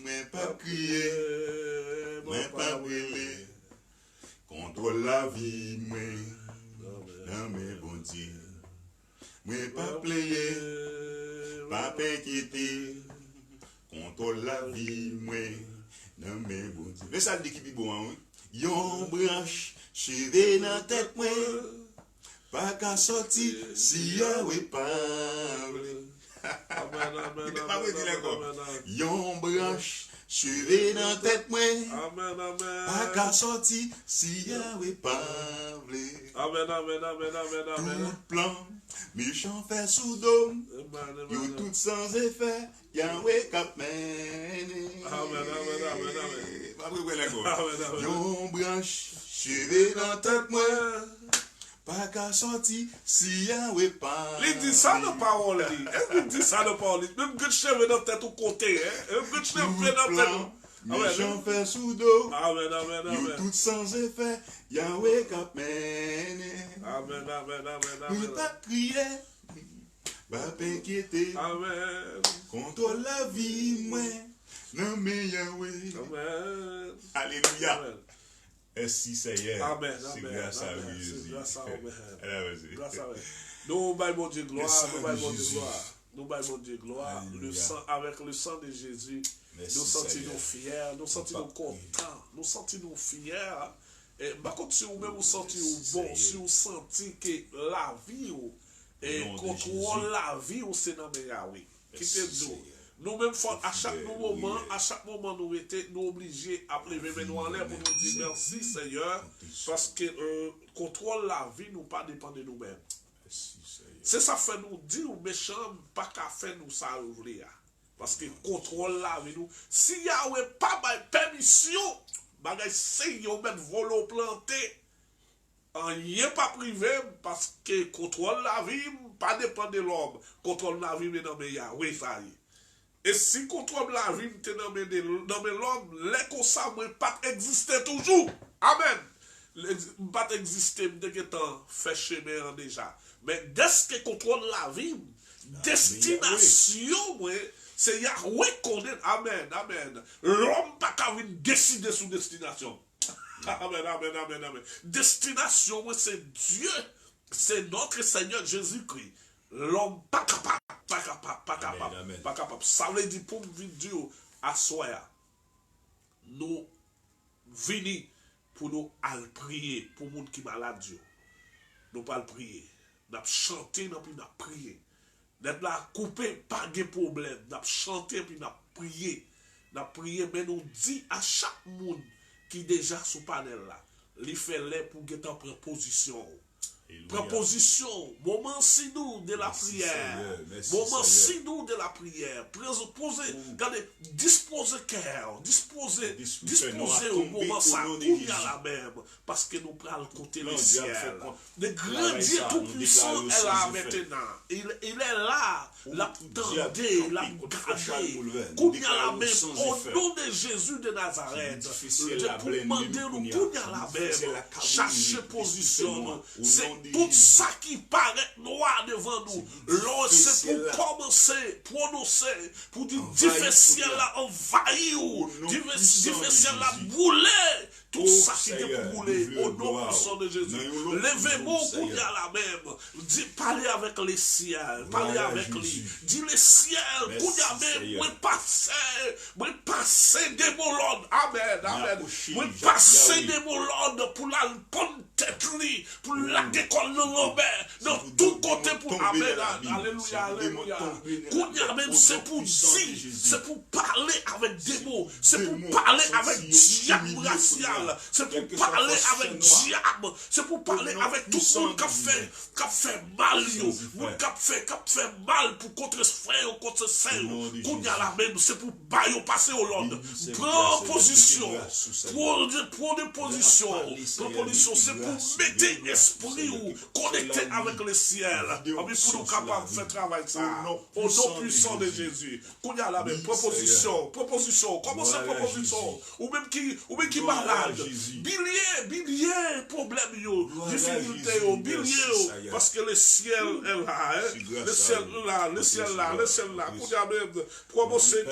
Mais pas crier, mais pas brûler. Contrôle la vie, moi, non mais bon Dieu. Moi pas player, pas inquiéter. Contrôle la vie, moi, non mais bon Dieu. Mais ça dit qui est bon, hein? Yon branche, cheveux dans la tête, moi. Pas qu'à sortir, si Yahweh parle. Amen, amen, amen. Yon branche, cheveux dans la tête, moi. Amen, amen. Pas qu'à sortir, si Yahweh parle. Amen, amen, amen, amen, amen. Tout plan, méchant fait sous dôme. Amen, Yo amen. tout sans effet, Yahweh cap mène. Amen, amen, amen, amen. Pas vrai, la go. Amen, amen. Yon branche, cheveux dans la tête, moi. Pas qu'à sortir, si Yahweh parle. Il dit ça dans la parole. Il dit ça dans la parole. Même que cheveux dans la tête au côté. Même que cheveux dans la tête. Méchant fait sous dos. Amen, amen, Yo amen. tout sans effet, Yahweh cap mène. Amen, amen, amen, Oui, amen. pas crier, pas inquiéter. Amen. Contrôle la vie, moi, non mais Yahweh. Amen. Alléluia. Amen. Ainsi c'est hier. Amen, C'est amen, grâce à amen. lui, C'est Jésus. grâce à Amen. Vas-y. Grâce à lui. Nous baillons Dieu gloire, Le sang nous de baillons Dieu Jésus. gloire. Nous baillons Dieu gloire. Le Alléluia. sang, avec le sang de Jésus, Merci, nous sentons Seigneur. fiers, nous sentons contents, nous sentons fiers. Et par contre, si vous même vous sentez bon, si vous sentez que la vie, et Au nom de contrôle Jésus. la vie, c'est dans le Yahweh. Qui Merci, te dit? Seigneur. Nous-mêmes, à chaque Fidèle, moment, oui. à chaque moment, nous étions obligés à lever mes nous en l'air pour nous dire merci, Seigneur, parce que contrôle la vie, nous pas dépend de nous-mêmes. Merci, Seigneur. C'est ça fait nous dire aux méchants, pas qu'à faire nous ça ouvrir. Parce que contrôle la vie nous. Si Yahweh pas de permission, bagay c'est yon mettre volo planté. Rien pas privé parce que contrôle la vie, pas dépend de l'homme. Contrôle la vie, mais dans mes Yahweh, ça y est. Et si contrôle la vie, t'es dans mes l'homme, les comme ça, moi, pas exister toujours. Amen. Pas exister, m'te temps fait chemin déjà. Mais dès que contrôle la vie, destination, moi, c'est Yahweh qu'on est. Amen, amen. L'homme pas qu'à décider sous destination. Amen, amen, amen, amen. Destination, moi, c'est Dieu. C'est notre Seigneur Jésus-Christ. L'homme pas capable, pas capable, pas capable, Amen, amen. pas capable. Ça veut dire pour Dieu à soi, nous venons pour nous aller prier pour les gens qui sont malades. Nous pas prier. Nous chanter, nous prier. Nous là couper, pas de problème. Nous chanter, puis nous prier. Nous prier, mais nous dit à chaque monde qui est déjà sous panel là, il fait les pour get en proposition. Alléluia. Proposition, moment si nous de la Merci, prière. Seigneur. Merci, Moment Seigneur. si nous de la prière. Poser, regardez, disposer cœur, disposer Disposer au tomber moment au ça, nom de où il y Jésus. a la même. Parce que nous prenons côté le Non, Dieu a ciel. fait quoi? Le grand Déclarer Dieu ça, tout-puissant nous est là déclarer aussi, maintenant. Il est là, l'a Dieu a tendé, l'a campé contre Fachal gardé. Boulevard. Qu'on Nous y a la déclarons même, sans au effet. nom de Jésus de Nazareth. C'est difficile à Pour blâmer, demander nous, nous, qu'on y a. qu'on y a la C'est la même. cabine, Chercher nous, position, au nom c'est tout ça qui paraît noir devant nous, Lord, c'est pour commencer, prononcer, pour dire, divers ciel là envahir, divers ciel là brûler, tout ça qui est brûlé au nom puissant de Jésus. Levez-moi pour dire la même. Parlez avec les ciels. Parlez avec lui. Dis les ciels pour dire même. Moi passer des mots l'ordre. Amen. Amen. Moi passer des mots l'ordre pour la bonne tête lui. Pour la décolle de Robert. Dans tout côté pour Amen. Alléluia. Alléluia. Pour dire même c'est pour dire. C'est pour parler avec des mots. C'est pour parler avec diable racial. C'est pour parler avec diable. C'est pour parler avec tout le monde qui a fait mal. Qui fait mal pour contre frère, contre sœur. C'est pour bailler passer au Lord. Prends position. Prends position. C'est pour mettre l'esprit ou connecter avec le ciel. Pour nous capables de faire travail ça. Au nom puissant de Jésus. Proposition. Comment c'est proposition? Ou même qui malade. Bilier, problème, difficulté, bilier, parce que le ciel est là, le ciel là, commencez,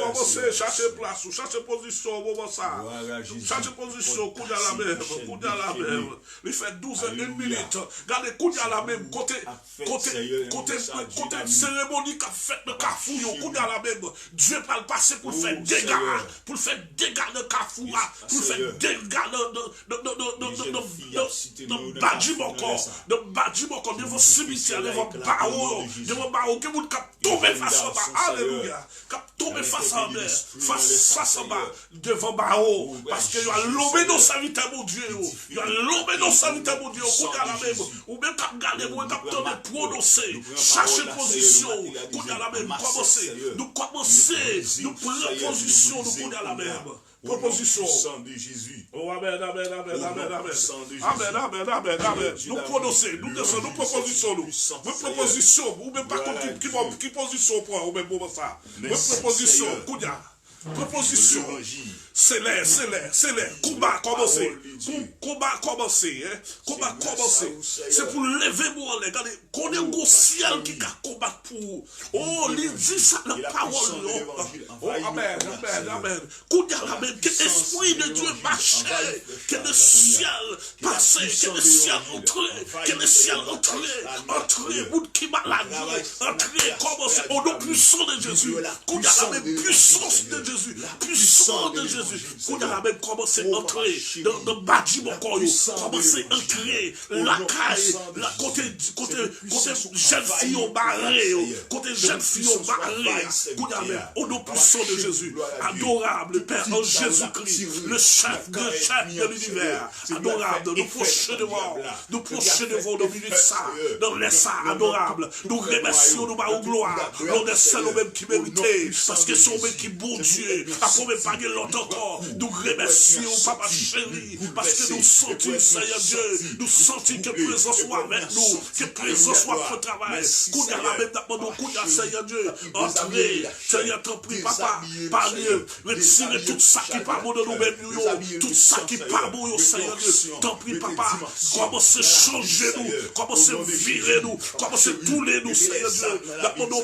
chercher place, chercher position, moment ça, chercher position, Koudia la même, il fait 12 et 1 minute, regardez Koudia la même, côté cérémonie qu'a fait le Kafou, Koudia la même, Dieu va le passer pour faire dégâts de Kafou, pour faire dégâts de Badjiboko, devant cimetière, devant barreau, que vous tombez face en bas, alléluia, tombez face en bas, devant barreau, parce que il y a l'homme dans sa vie, mon Dieu, il y a l'homme dans sa vie, mon Dieu, ou même quand regardez, vous avez prononcer, chercher position, nous commencer, nous prenons position, nous prenons la même. Proposition. De Jésus. Oh, amen. Nous prononcer, nous descendons, nous proposition, nous proposition, ou même pas qui position pour, ou même pour ça. Nous proposition, Koudia. Proposition. C'est l'air. Combat commencer. C'est pour lever moi, regardez. Qu'on ait un gros ciel qui a combattre pour. Oh, il dit ça la parole. Oh, amen. Koudia la même. Que l'esprit de Dieu marche. Que le ciel passe. Que le ciel entre. Que le ciel entre. Monde qui malade. Entre. Commencer. Au nom puissant de Jésus. Koudia la même puissance de Jésus. Puissance de Jésus. Koudia la même commencer à entrer. Dans Badjiboko. Commencer à entrer. La caille. La côté jeune fille au barré. Côté jeune fille au barré. Koudia la même. Au nom puissant de Jésus. Adorable Père en Jésus-Christ. Le chef de l'univers. Adorable. Nous proches devant. Nous minutes ça. Dans les ça. Adorable. Nous remercions nous par gloire. L'on est seul au même qui méritait. Parce que son même qui bon Dieu. A combien pas de l'autre encore. Nous remercions papa chéri. Parce que nous sentons Seigneur Dieu. Nous sentons que présence soit avec nous. Que présence soit pour travail. Koudia la même d'abord. Koudia Seigneur Dieu. Entrez. Seigneur t'en prie papa. Parlez. Retirez tout ça qui part de nous-mêmes. Tout ça qui part de Seigneur Dieu. T'en prie papa. Commencez à changer nous. Commencez à virer nous. Commencez à touler nous Seigneur Dieu. D'abord nous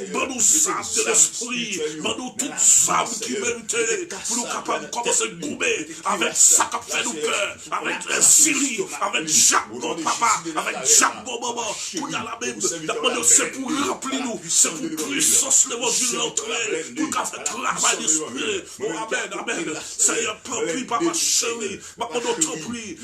âmes de l'esprit. Nous toutes âmes qui méritent. Pour nous capables de commencer à goumer avec ça qui fait nous peur. Avec Syrie. Avec Jacques mon papa. Avec Jacques mon maman. Pour y aller même. D'abord c'est pour remplir nous. C'est pour puissance l'évangile l'entrée. Pour qu'on fasse travail d'esprit. Oh amen. Seigneur, prie papa chéri. Maintenant t'en prie,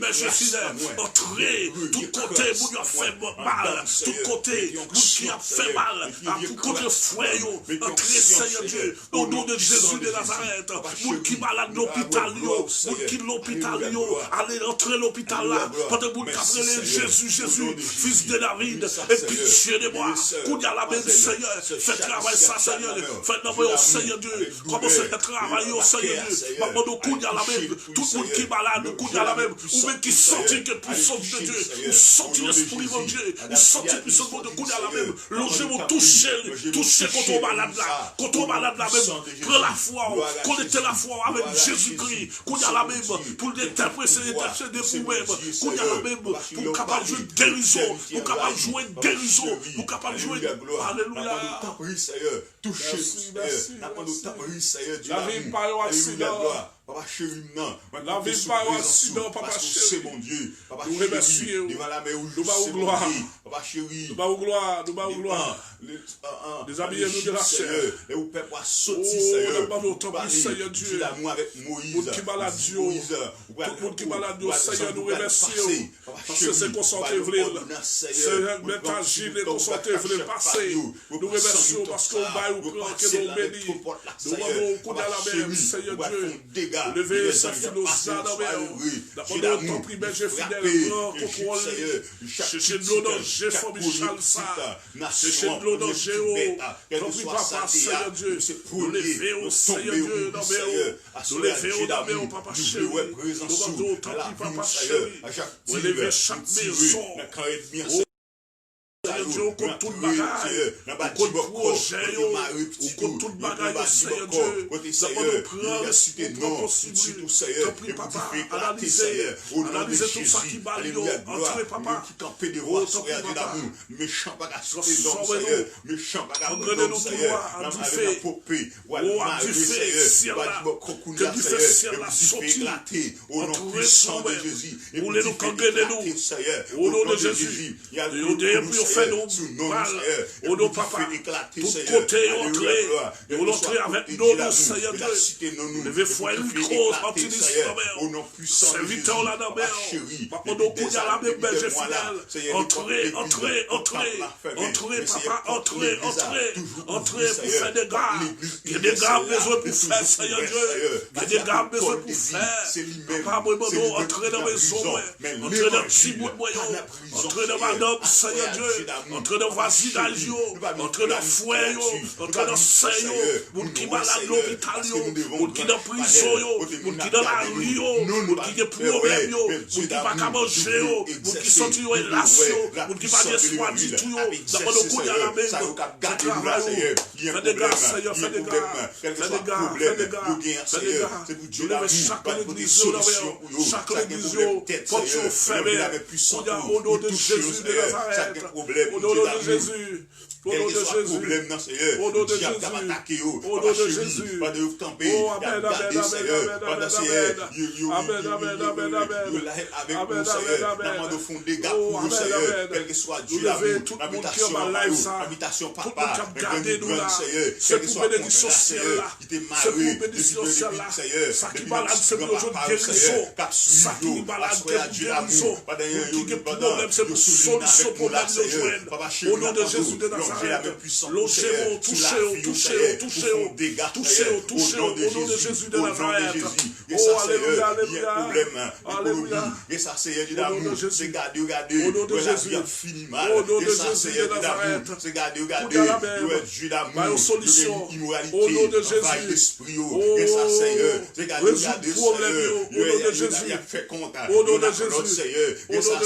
mais je suis là. Entrez, tout côté, vous qui a fait mal. Tout côté, vous qui a fait mal. Pour contre frère, entrez Seigneur Dieu. Au nom de Jésus de Nazareth. Vous qui malade l'hôpital, vous qui l'hôpital, allez entrer l'hôpital là. Pendant que vous appelez Jésus, fils de David. Et pitié de moi. Koudia la même Seigneur. Faites travail ça Seigneur. Faites travail au Seigneur Dieu. Commencez à travailler au Seigneur Dieu. Maintenant Koudia la même. Tout le monde qui est malade, Koudia la même. Ou même qui sentit que puissance de Dieu. Ou sentit l'esprit de Dieu. Ou sentit puissance de Koudia la même. Logez-vous toucher contre malade là. Contre malade là même. Prends la foi, connecter la foi avec Jésus-Christ, qu'on a la même, pour l'interpréter pour même, qu'on a la même, pour capable de jouer guérison, pour capable de jouer guérison, pour capable de jouer. Alléluia. Touchez, la vie pas un accident. Papa chéri, non. La vie pas un accident, papa chéri. C'est mon Dieu. Papa nous remercions. Devant la mer où nous bas gloire. Papa chéri. Nous bas gloire, nous bas gloire. Déshabillez-nous de la chair. Et où peuple a sorti, Seigneur. Seigneur Dieu. L'amour avec Moïse. Tout le monde qui malade, Seigneur, nous remercions. Parce que c'est concentré, Seigneur, mettre agile et concentré, passer. Nous remercions parce qu'on va ou prend que nous bénit. Nous avons coup à la mer, Seigneur Dieu. Lever sa philosophie dans la mer. D'abord, ton primaire, j'ai fidèle, grand contrôle. Chercher de l'eau dans le G, Michel, ça. Chercher de l'eau dans le Géo. Ton prix, papa, Seigneur Dieu. Nous lever au Seigneur Dieu, dans le nous lever au dans le papa chéri. Nous rendons ton prix, papa chéri. Nous lever chaque maison. Seigneur Dieu, on compte tout le bagage, on compte le projet, on compte tout le bagage, Seigneur Dieu. D'abord, nous prenons possible. T'en prie, papa, analysez tout ça qui va lier. Entrez, papa. Oh, t'en prie, papa. Méchant pas Engrenez-nous tout droit, à du fait. Oh, à du fait, ciel-là. Que du fait, ciel-là, sorti. Entrez, sauvez. Roulez-nous, engrenez-nous. Au nom de Jésus. Fait nous mal, au nom papa, tout côté entré, et on entre avec nous, Seigneur Dieu. Levez foi une cause, optimiste, serviteur là dans mer, on nous couille à la même berger fidèle. Entrez, papa, entrez pour faire des gars. Il y a des gars besoin pour faire, Seigneur Dieu. Il y a des gars besoin pour faire. Papa, moi, entrez dans mes maison, entrez dans le petit bout de moyen, entrez dans madame, Seigneur Dieu. Entre dans voisinage, entre dans foyer, entre dans seyo, moun qui malade l'hôpital, moun qui dans prison, moun qui dans la rue, moun qui des problèmes, moun qui pas qu'à manger, moun qui sont en relation, moun qui pas d'espoir du tout, d'abord le coup de la main, fais des grâces, Seigneur, fais des grâces, je lève chaque église, chaque église, porte sur fermé, au nom de Jésus de Nazareth. Au nom de Jésus. Au nom de Jésus. Au nom de Jésus. Au nom de Jésus. Oh, amen, amen, nous levez tout le monde qui est en live, ça. Tout le monde qui a gardé nous là. C'est pour bénédiction ciel là. C'est pour bénédiction ciel là. Ça qui balade, c'est pour aujourd'hui guérison. Ça qui balade, c'est pour guérison. Qui a problème, c'est pour solution problème de joindre. Au nom de Jésus de Nazareth. Logez-vous, touchez-vous. Au nom de Jésus de Nazareth. Oh, alléluia, alléluia. Et ça, c'est d'amour. C'est garder. Au nom de Jésus. Au nom de Jésus de Nazareth. C'est garder. Dieu d'amour. Solution. Immoralité. Au nom de Jésus. Et ça, c'est garder. Au nom de Jésus. Fait compte. Au nom de Jésus. Et ça,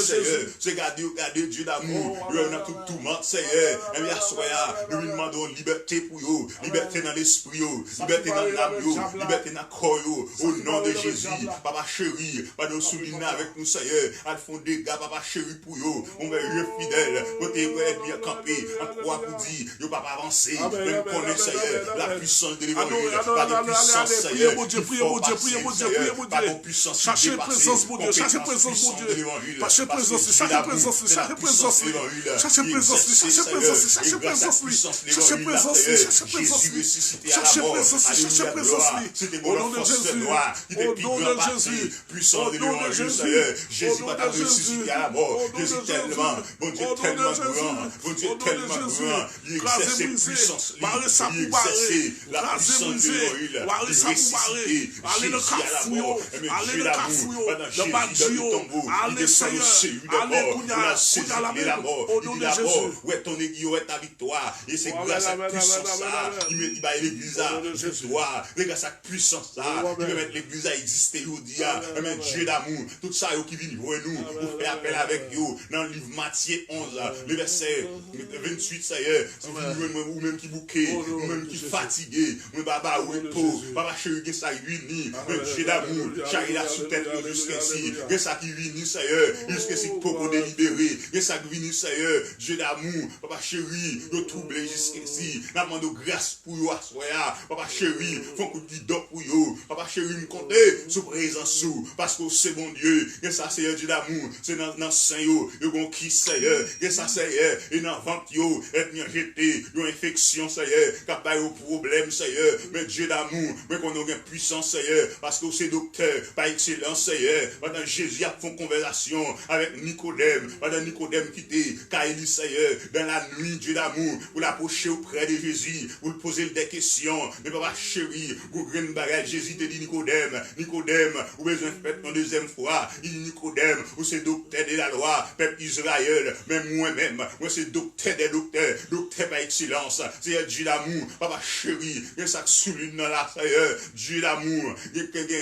c'est garder Dieu d'amour. On a tout le monde, Seigneur. Et bien, soyez, nous lui demandons liberté pour eux. Liberté dans l'esprit, liberté dans l'âme, liberté dans le corps. Au nom de Jésus. Papa chéri, pas de souligner avec nous, Seigneur. Elles font des gars, papa chéri pour eux. On va être fidèle. Côté être bien campé. En croix pour dire, ils ne peuvent pas avancer. Même connaître, Seigneur, la puissance de l'évangile. Pas de puissance, Seigneur. Priez mon Dieu. Pas de puissance. Cherchez présence, mon Dieu. Cherchez présence, mon Dieu. Cherchez présence, cherchez présence. Cherchez présence, cherchez présence, cherchez présence, cherchez présence, cherchez présence, cherchez présence, au nom de Jésus, au nom de Jésus, puissant de l'évangile, Seigneur. Jésus va t'avoir ressuscité à la mort. Jésus tellement, bon Dieu tellement grand, bon Dieu tellement grand, il exerce ses puissances, il exerce la puissance de l'évangile, il ressuscité, Jésus à la mort, mais Dieu d'amour, pendant Jésus dans le tombeau, il descend au séjour de mort, il a saisi la mort, il l'église d'abord, ouais ton église, ouais ta victoire. Et c'est grâce à cette puissance ça, il va l'église à victoire. Grâce à cette puissance ça, il va mettre l'église à exister aujourd'hui. Mais Dieu d'amour, tout ça qui vient voir nous, vous fait appel avec vous dans le livre Matthieu 11, le verset 28, ça y est, ou même qui bouquet, ou même qui fatigué, ou baba ou repos, papa chéri, que ça uni, mais Dieu d'amour, chéri la sous-tête jusqu'ici, que ça qui vient, ça y est, jusqu'ici pour délibérer, que ça qui vient, ça y est, Dieu d'amour, papa chéri, nous troublé jusqu'ici, nous demandons grâce pour vous, papa chéri, font coup de don pour vous, papa chéri, nous comptez sous présence sous, parce que c'est bon Dieu, que ça c'est Dieu d'amour, c'est dans sein yo, yo qui c'est que ça c'est et dans vente yo, et bien jeté, yo infection ça y est, capable au problème ça y est, mais Dieu d'amour, mais qu'on a une puissance ça y est, parce que c'est docteur, par excellence ça y est, pendant Jésus a fait une conversation avec Nicodème, pendant Nicodème qui était, Kaïli ça y est, dans la nuit Dieu d'amour, pour l'approcher auprès de Jésus, pour lui poser des questions, mais papa chéri, pour grande bagage, Jésus te dit Nicodème, ou besoin de faire une deuxième fois, il dit Nicodème, ou c'est docteur de la loi, peuple Israël, même moi-même, moi c'est docteur des docteurs, docteur par excellence, c'est Dieu d'amour, papa chéri, il y a ça qui souligne dans la Seigneur, Dieu d'amour, il y a quelqu'un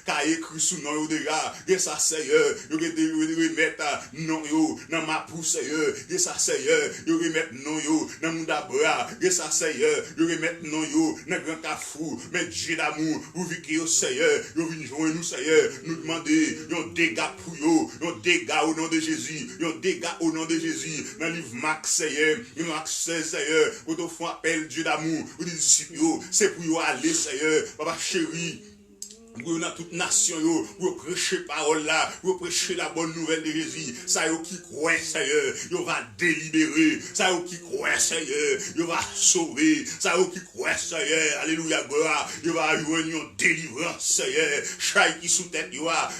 qui a écrit sous nom déjà, il y a ça Seigneur, il y a des remettre non yo, dans ma pousse Seigneur, il y a ça Seigneur, il y a remettre non yo, dans mon dabra, il y a ça Seigneur, il y a remettre non yo, dans grand cafou, mais Dieu d'amour, vous vivez que Seigneur, vous venez joindre nous Seigneur, nous demander, un dégât pour yo, un dégât au nom de Jésus, un dégât au nom de Jésus, dans le livre Marc Seigneur, Marc 16 Seigneur, vous te faites appel Dieu d'amour, vous dites disciples, c'est pour vous aller Seigneur, papa chéri. Pour dans toute nation, pour prêcher parole là, pour prêcher la bonne nouvelle de Jésus. Ça y qui croit, Seigneur, il va délibérer. Ça y qui croit, Seigneur, il va sauver. Ça y qui croit, Seigneur, alléluia, gloire, il va avoir une délivrance, Seigneur. Chaque qui sous tête,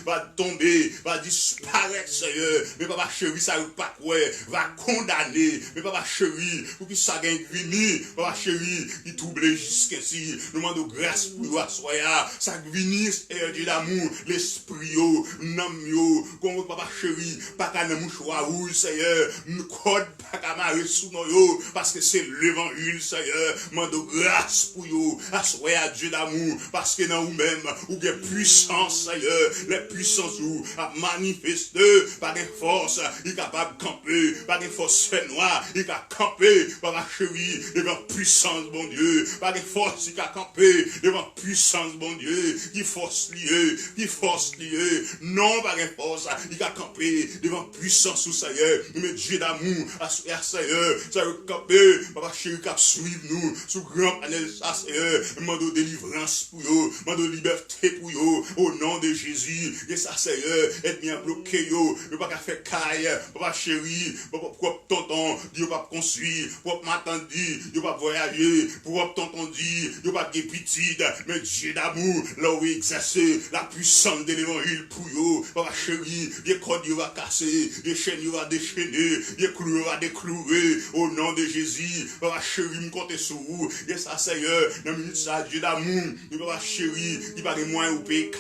va tomber, va disparaître, Seigneur. Mais papa chéri, ça y pas quoi, va condamner. Mais papa chéri, pour qu'il ça gagne vini, papa chéri, il trouble jusqu'ici. Nous demandons grâce pour toi, soya, ça vini. Et Dieu d'amour, l'esprit, nam yo, comme papa chéri, pas qu'à ne mouchoir rouge, Seigneur, nous code pas qu'à marrer sous nos yo, parce que c'est l'évangile, Seigneur, mando grâce pour yo, assoyez à Dieu d'amour, parce que dans vous-même, ou des puissances, Seigneur, les puissances ou à manifester, par des forces, il est capable de camper, par des forces fait noires, il est capable de camper, papa chéri, devant puissance, bon Dieu, par des forces, il est capable de camper, devant puissance, bon Dieu, qui force liée, non par une force, il a campé devant puissance sous Seigneur, mais Dieu d'amour, à Seigneur, ça veut camper, papa chéri, qui suivre nous, sous grand panel, ça Seigneur, mando délivrance pour eux, mando liberté pour eux, au nom de Jésus, et ça Seigneur, être bien bloqué, ne pas faire caille, papa chéri, propre tonton, Dieu pas construire, propre m'attendre, Dieu pas voyager, propre tonton dit, Dieu pas de petite, mais Dieu d'amour, là où exercer la puissance de l'évangile pour vous, papa chéri, des cordes va casser, des chaînes va déchaîner, des clous va déclouer, au nom de Jésus, papa chéri, me compte sur vous, et ça Seigneur, dans la minute ça, Dieu d'amour, papa chéri, il va de moins au pays,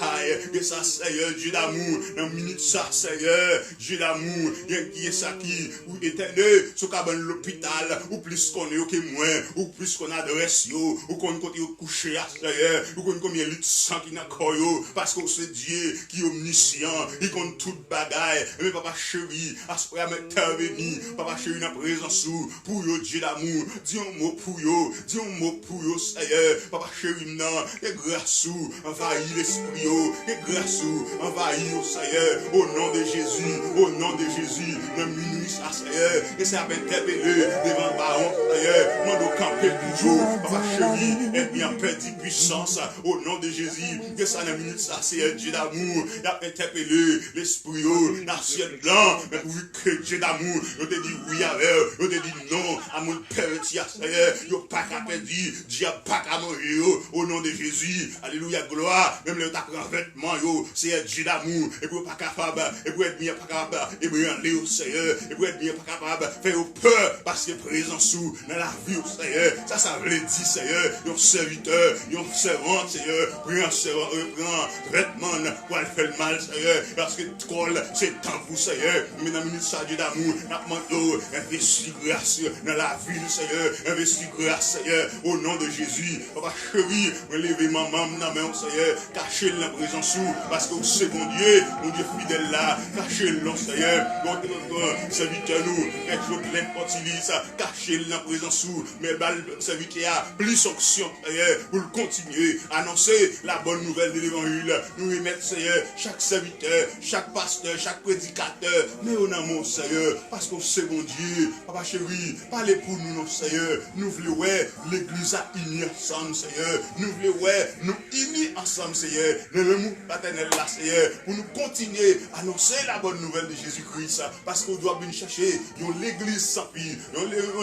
et ça Seigneur, Dieu d'amour, dans la minute ça Seigneur, Dieu d'amour, qui est ça qui, ou éternel, ce cabane l'hôpital, ou plus qu'on est, que moins, ou plus qu'on adresse, ou qu'on côté couché à Seigneur, ou qu'on combien de sang qui n'a pas parce que c'est Dieu qui est omniscient, il compte toute bagaille, mais papa chéri, à ce moment intervenir, papa chéri, dans la présence pour yo, Dieu d'amour, dis un mot pour yo, dis un mot pour yo, Seigneur, papa chéri, non, et grâce envahit l'esprit, et grâce envahit au Seigneur, au nom de Jésus, le ministre, Seigneur, et ça va interpeller devant le baron, Seigneur, mando camper toujours, papa chéri, et bien perdu puissance, au nom de Jésus, que ça n'a minute, ça c'est Dieu d'amour, il a interpellé l'esprit, la ciel blanc, mais pour que Dieu d'amour, il te dit oui avec, il te dit non, à mon père, Seigneur, il n'y a pas qu'à perdre, Dieu n'a pas qu'à manger, au nom de Jésus, alléluia, gloire, même le tapant vêtement, c'est Dieu d'amour, et pour pas capable, et pour être bien pas capable, et pour aller au Seigneur, et pour être bien pas capable, faire peur, parce que présent sous, dans la vie au Seigneur, ça veut dire, Seigneur, un serviteur, un servant, Seigneur, pris un servant, reprend vêtements pour aller faire le mal, Seigneur. Parce que troll, c'est temps pour Seigneur. Mesdames, ministres, Dieu d'amour, nous investis grâce dans la ville, Seigneur. Investis grâce, Seigneur, au nom de Jésus. Papa chéri, relevez maman dans la main, Seigneur. Cachez-le dans la présence, parce que c'est mon Dieu fidèle là. Cachez-le, Seigneur. Notre serviteur nous, avec n'importe cachez-le dans la présence, mais le serviteur a plus onction, Seigneur, pour le continuer, annoncer la bonne nouvelle de l'évangile. Nous remettre, Seigneur, chaque serviteur, chaque pasteur, chaque prédicateur, mais au amour, Seigneur, parce que c'est mon Dieu. Papa chéri, parlez pour nous, non, Seigneur. Nous voulons, l'église a uni ensemble, Seigneur. Nous voulons, nous unis ensemble, Seigneur. Le l'amour paternel là, Seigneur, pour nous continuer à annoncer la bonne nouvelle de Jésus-Christ, parce qu'on doit venir chercher l'église sans pire,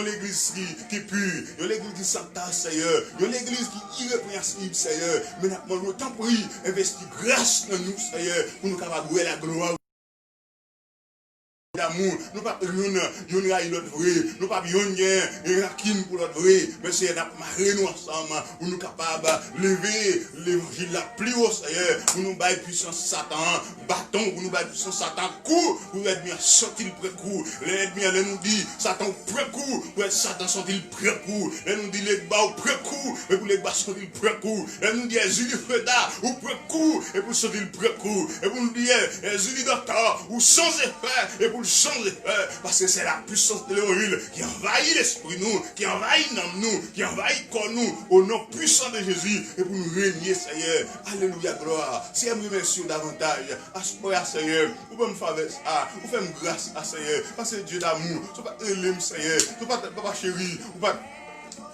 l'église qui pure, l'église qui sans tasse, Seigneur, l'église qui est irrépréhensible, Seigneur. Mais nous t'en prie, investis grâce dans nous, Seigneur, pour nous capables de la gloire. D'amour, nous pas yon raille l'autre vrai, nous pas yon raquine pour l'autre vrai, mais c'est d'ap marrer nous ensemble, pour nous capables de lever l'évangile la plus haut, Seigneur, pour nous bailler puissance Satan, bâton, pour nous bailler puissance Satan, coup, pour être bien sorti le pré-coup, les nous dit, Satan pré-coup, pour être Satan sorti le pré-coup, les nous dit les bas au pré-coup, et pour les bas sorti le pré-coup, les nous dit les unifreda ou pré-coup, et pour sortir le pré-coup, et pour nous dire les unidocteurs ou sans effet, et pour changer, parce que c'est la puissance de l'évangile qui envahit l'esprit nous, qui envahit nous, qui envahit corps nous, au nom puissant de Jésus, et pour nous régner, Seigneur. Alléluia, gloire. Si elle me remercie davantage, à ce point, Seigneur, vous pouvez me faire ça, vous faites grâce à Seigneur, parce que Dieu d'amour, vous pas élève, Seigneur, vous pas papa chéri, vous pas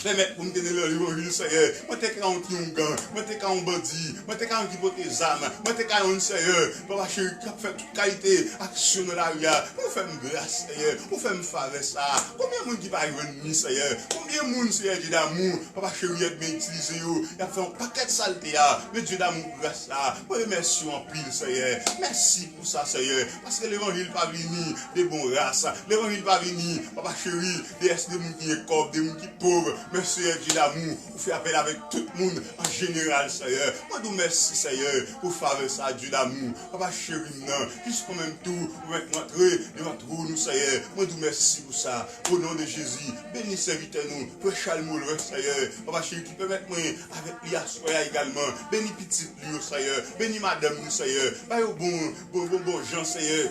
permettre pour me donner l'évangile, Seigneur. Moi, t'es qu'un gang, moi, t'es qu'un bandit, moi, t'es qu'un qui porte des armes, moi, t'es qu'un Seigneur. Papa chéri, qui a fait toute qualité, action dans la rue, vous faites grâce, Seigneur, vous faites me faire ça. Combien de monde qui va venir, Seigneur? Combien de monde, Seigneur, Dieu d'amour, Papa chéri, est bien utilisé, il a fait un paquet de saleté, mais Dieu d'amour, grâce là. Moi, merci en pile, Seigneur. Merci pour ça, Seigneur, parce que l'évangile pas venu des bons races, l'évangile pas venu, Papa chéri, des gens qui sont pauvres, des gens qui sont pauvres. Merci, Dieu d'amour, vous faites appel avec tout le monde en général, Seigneur. Moi, nous merci, Seigneur, pour faire ça, Dieu d'amour. Papa chéri, non, juste quand même tout, pour mettre montrer devant nous, Seigneur. Moi, nous merci pour ça. Au nom de Jésus, bénis serviteur nous, pour Chalmoul, Seigneur. Papa chéri, qui peut mettre moi avec Liasoya également. Bénis petite lui, Seigneur. Bénis madame nous, Seigneur. Bah, bon gens, Seigneur.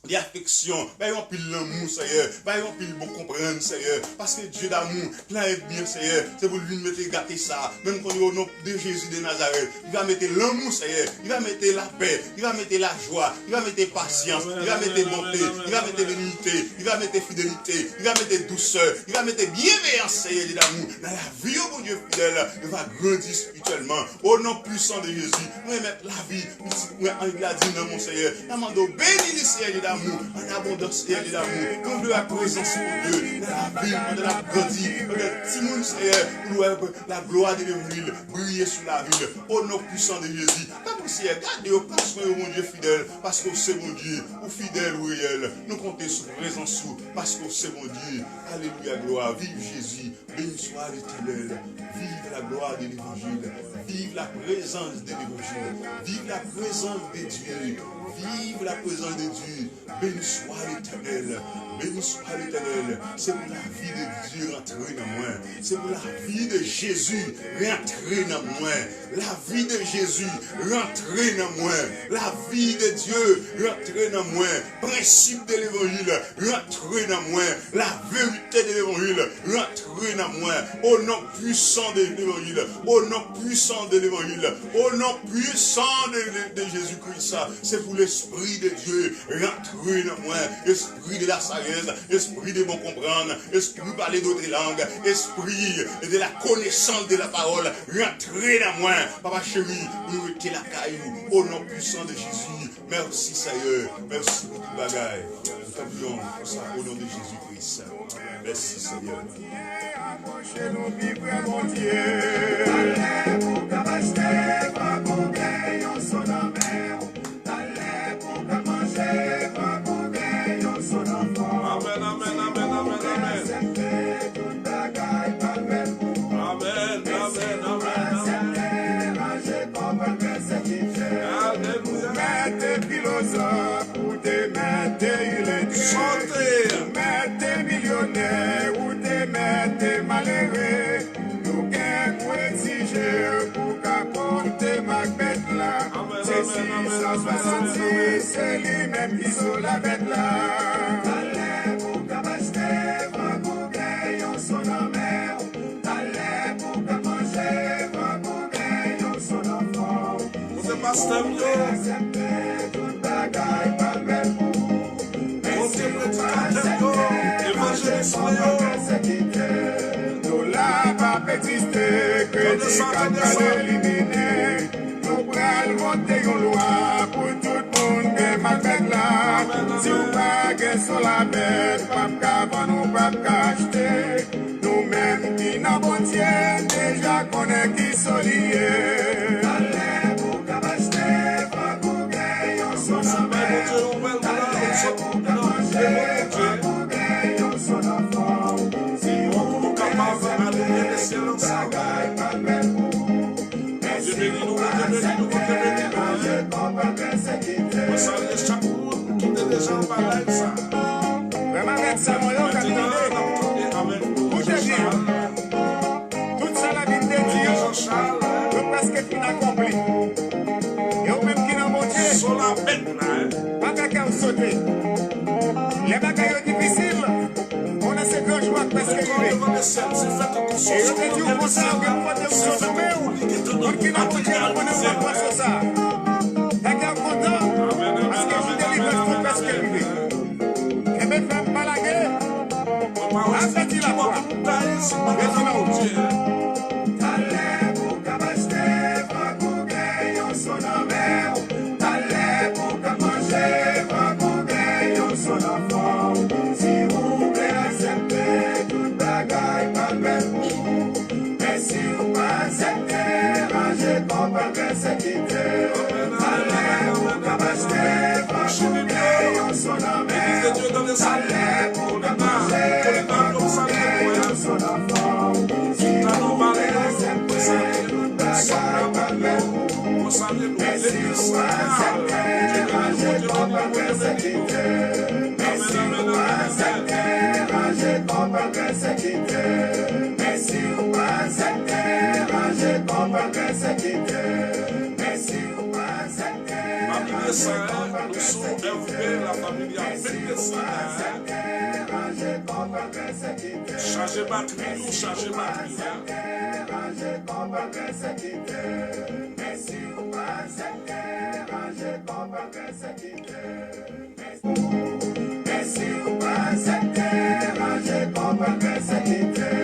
Des affections, on pile l'amour, Seigneur, on pile bon comprendre, Seigneur, parce que Dieu d'amour, plein et bien, Seigneur, c'est pour lui mettre gâter ça, même quand au nom de Jésus de Nazareth, il va mettre l'amour, Seigneur, il va mettre la paix, il va mettre la joie, il va mettre patience, il va mettre bonté, il va mettre l'unité, il va mettre fidélité, il va mettre douceur, il va mettre bienveillance, Seigneur, Dieu d'amour, dans la vie, oh mon Dieu fidèle, il va grandir spirituellement, au nom puissant de Jésus, nous mettre la vie, il a dit non, mon Seigneur, demandons bénis, Seigneur, d'amour, en abondance et d'amour, comme de la présence de Dieu, dans la ville, de la grandie, dans le petit monde, Seigneur, pour la gloire de l'évangile briller sur la ville, au nom puissant de Jésus. Comme Seigneur, gardez au pas soin, mon Dieu fidèle, parce que c'est mon Dieu, ou fidèle ou réel, nous comptons sur présence, parce que c'est mon Dieu. Alléluia, gloire, vive Jésus, béni soit l'Éternel, vive la gloire de l'évangile, vive la présence de l'évangile, vive la présence de Dieu. Vive la présence de Dieu. Béni soit l'Éternel. Béni soit l'Éternel. C'est pour la vie de Dieu rentrer dans moi. C'est pour la vie de Jésus rentrer dans moi. La vie de Jésus rentrer dans moi. La vie de Dieu rentrer dans moi. Principe de l'évangile rentrer dans moi. La vérité de l'évangile rentrer dans moi. Au nom puissant de l'évangile. Au nom puissant de l'évangile. Au nom puissant de Jésus-Christ. C'est pour l'Esprit de Dieu rentrer dans moi. Esprit de la sagesse, esprit de bon comprendre, esprit de parler d'autres langues, esprit de la connaissance de la parole rentrer dans moi. Papa chéri, nous mettons la caillou au nom puissant de Jésus. Merci Seigneur, merci pour tout bagaille. Nous t'appuyons pour ça au nom de Jésus-Christ. Merci Seigneur. Amen, amen, amen, amen, amen. Amen, amen, amen, amen. c'est lui-même qui sort la bête là. Allez pour qu'abaster, va couper, yon son amère. Allez pour qu'à manger, va couper, yon son enfant. Vous êtes pasteur, yo. Accepter toute bagaille, pas belle pour. Vous êtes prédicateur, yo. Évangéliste, yo. Nous là, pas pétrister, critique à pas éliminer. Nous prenons voter une loi pour tout le monde qui m'a fait là. Si vous pas sur la bête, pas qu'avant nous pas acheter. Nous-mêmes qui n'avons pas déjà connaît qui sont liés. Allez pour qu'abaster, pas pour gagner, on s'en amène. Allez pour qu'abaster, pas pour gagner, on s'en enfant. Si on nous capable d'aller les ciels ensemble. Dieu bénit nous, Dieu bénit nous, Dieu bénit nous. On salue chaque monde qui est déjà en bagaille ça. Vraiment avec ça, moi, on a Maintenant, on tourne avec nous. Tout est bien. Toute ça, la vie de Dieu, Jean-Charles, tout presque fin accompli. Et au même qui n'a monté, sur la bête là. pas qu'à sauter. Les bagailles difficiles, on a ces grands joies presque arrivés. Et je te dis au pour ça, on va te sauver. Pour qui n'a monté, on ne va pas sur ça. D'accord, content, parce que je délivre tout presque arrivé. Et même pas la guerre. Après, la voix. Allez pour qu'abaster, va pour gagner son amère. Allez pour qu'à manger, va pour gagner son enfant. Si vous voulez accepter toute bagaille, pas belle pour vous. Mais si vous pas accepter, rangez comme pas persécuter. Allez pour qu'abaster, va pour gagner son amère. Allez pour qu'à manger, va pour gagner son enfant. Si vous voulez accepter toute bagaille, pas belle pour vous. Mais si vous pas accepter, rangez comme pas persécuter. Mais si vous pas accepter, rangez comme pas persécuter. Mais si vous pas accepter, rangez comme pas persécuter. Mais si vous pas accepter, Famille Saint, nous sommes FB, la famille a fait rangez comme pas persécuter. chargez batterie, nous chargez batterie. Rangez comme pas persécuter. Mais si vous pas accepter, rangez comme pas persécuter. Mais si vous pas accepter, rangez comme pas persécuter.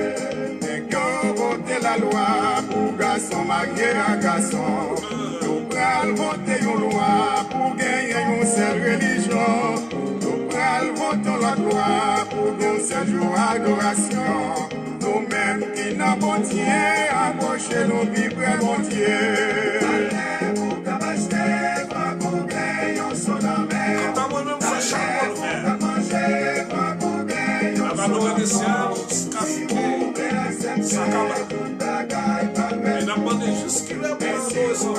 Mais quand voter la loi pour garçon marié à garçon, nous prenons voter une loi pour gagner une seule religion. Nous prenons voter la loi pour nous seul jour adoration. Nous-mêmes qui n'avons pas approché nos vivres mon Dieu. Allez pour qu'abaster, va pour gagner son amère. Quand moi-même, ça charbonne, frère. Va manger, va pour gagner La valeur des ciels, casqué, ça cabane. Et n'a pas dit jusqu'il est pour adorer son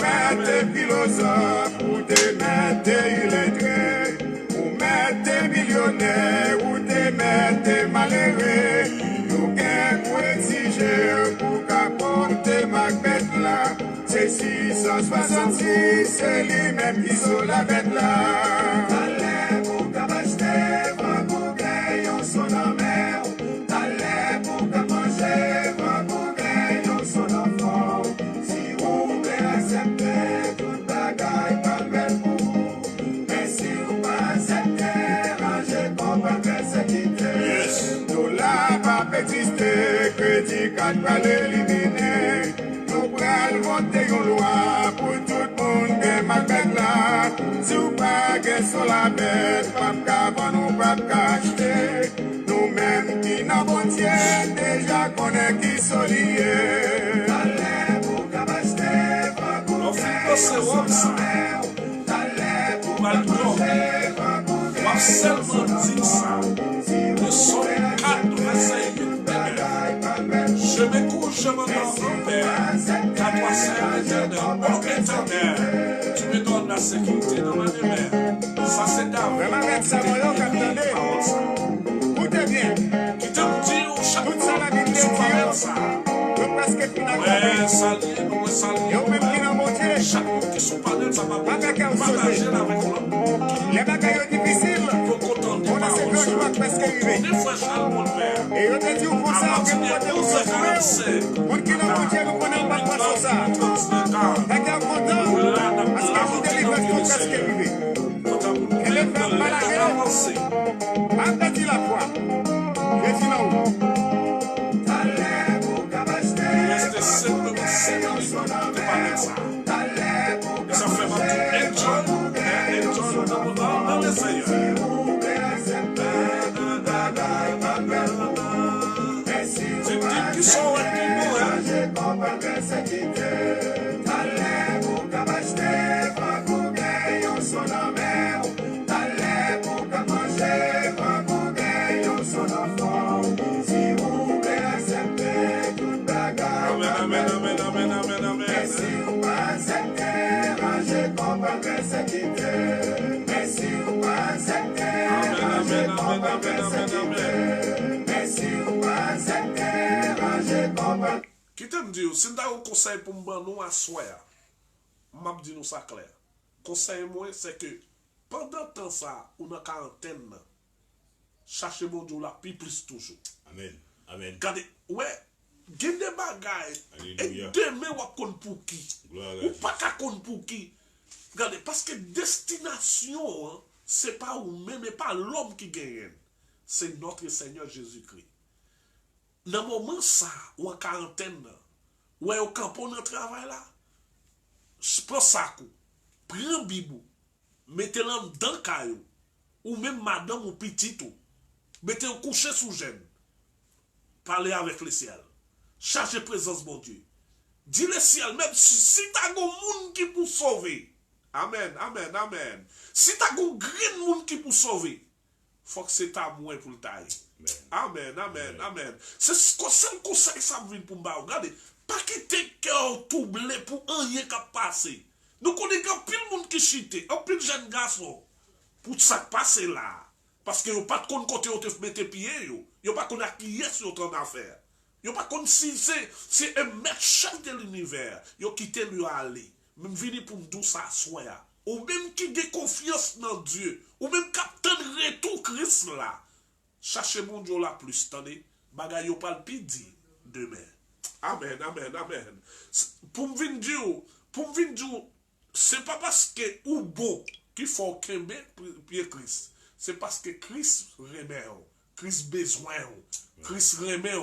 Mettez philosophes, ou des mettez illettrés, ou mettez millionnaires, ou des mettez malheureux. Nous gagnons pour exiger, pour qu'apporter ma bête là. C'est 666, c'est lui-même qui sort la bête là. Allez pour qu'abaster, va pour gagner son amère. Allez pour qu'à manger, va pour gagner son enfant. Si vous voulez accepter toute bagaille, pas belle pour vous. Mais si vous pas accepter, rangez comme pas persécuter. Nous là, pas pétrister, critique à pas l'éliminer. Nous prenons voter une loi pour tout le monde qui m'a fait là. Si vous pas sur la bête, pas qu'avant nous pas acheter. Nous-mêmes qui n'avons pas déjà connaît qui sont liés. Allez pour qu'abaster, va pour gagner. Allez pour manger, va pour gagner. seulement dit ça. Le son 4, verset 8. Je m'écoute, je m'endors en paix. Car toi, c'est l'éternel. Oh éternel, tu me donnes la sécurité dans ma demeure. Ça, c'est David. Vraiment, avec ça, moi, on attendez. Écoutez bien. Qui te dit au chapeau. Toute ça, la Bible dit, ça. presque tout n'a Ouais, salut, nous saluons. ça va partager avec l'homme. Les bagailles difficiles, Faut qu'on on a ces deux jours presque arrivés. des fois, Charles, mon père. Et on te dit au concert que nous pouvons se trouver. Pour qui nous bougeons, nous connaissons pas quoi sur ça. D'accord, content, parce que vous délivrez tout presque arrivé. Et les femmes malades, après la foi. Je dis non. Restez simplement civilisé, pas avec ça. Et ça fait mal. Enjoy dans les Seigneurs. C'est dit qui sont avec nous, hein. Amen, amen, amen, amen, amen. Qui t'aime dire, si t'as un conseil pour nous asseoir, m'a dit nous ça clair. Conseil moi c'est que pendant temps ça, on a quarantaine, cherchez mon Dieu là, puis plus toujours. Amen. Amen. Regardez, ouais, gen des bagailles, et Alléluia. demain on compte pour qui? Gloire à Ou Dieu. pas qu'à compte pour qui? Regardez, parce que destination, hein, c'est pas ou même pas l'homme qui gagne, c'est notre Seigneur Jésus-Christ. Dans le moment ça, ou en quarantaine, ou au campon dans le travail là, prends ça, prends bibou, mettez-le dans le caillou, ou même madame ou petit tout, mettez-le couché sous gêne, parlez avec le ciel, cherchez présence mon Dieu. Dis le ciel, même si t'as un monde qui peut sauver, amen, amen, amen. Si t'as un grand monde qui peut sauver, faut que c'est à moi pour le tailler. Amen, amen, amen. C'est ce conseil que ça vient pour me regardez. Pas quitter cœur troublé pour un rien qui a passé. Nous connaissons un pile monde qui chite, un pile jeune garçon. Pour ça passer là. Parce que vous pas de compte côté où te mettez pied, vous pas connaître qui est sur ton affaire. Vous pas connaître si c'est un maître chef de l'univers. Vous quitté lui aller. Même venir pour me dire ça soya. Ou même qui a confiance dans Dieu. Ou même captain retour Christ là. Cherchez mon Dieu là plus, attendez, bagay yo pas le pidi demain. Amen, amen, amen. Pour me venir dire, c'est pas parce que ou bon qu'il faut qu'aimer pied Christ. C'est parce que Christ remet, Christ besoin, Christ remet.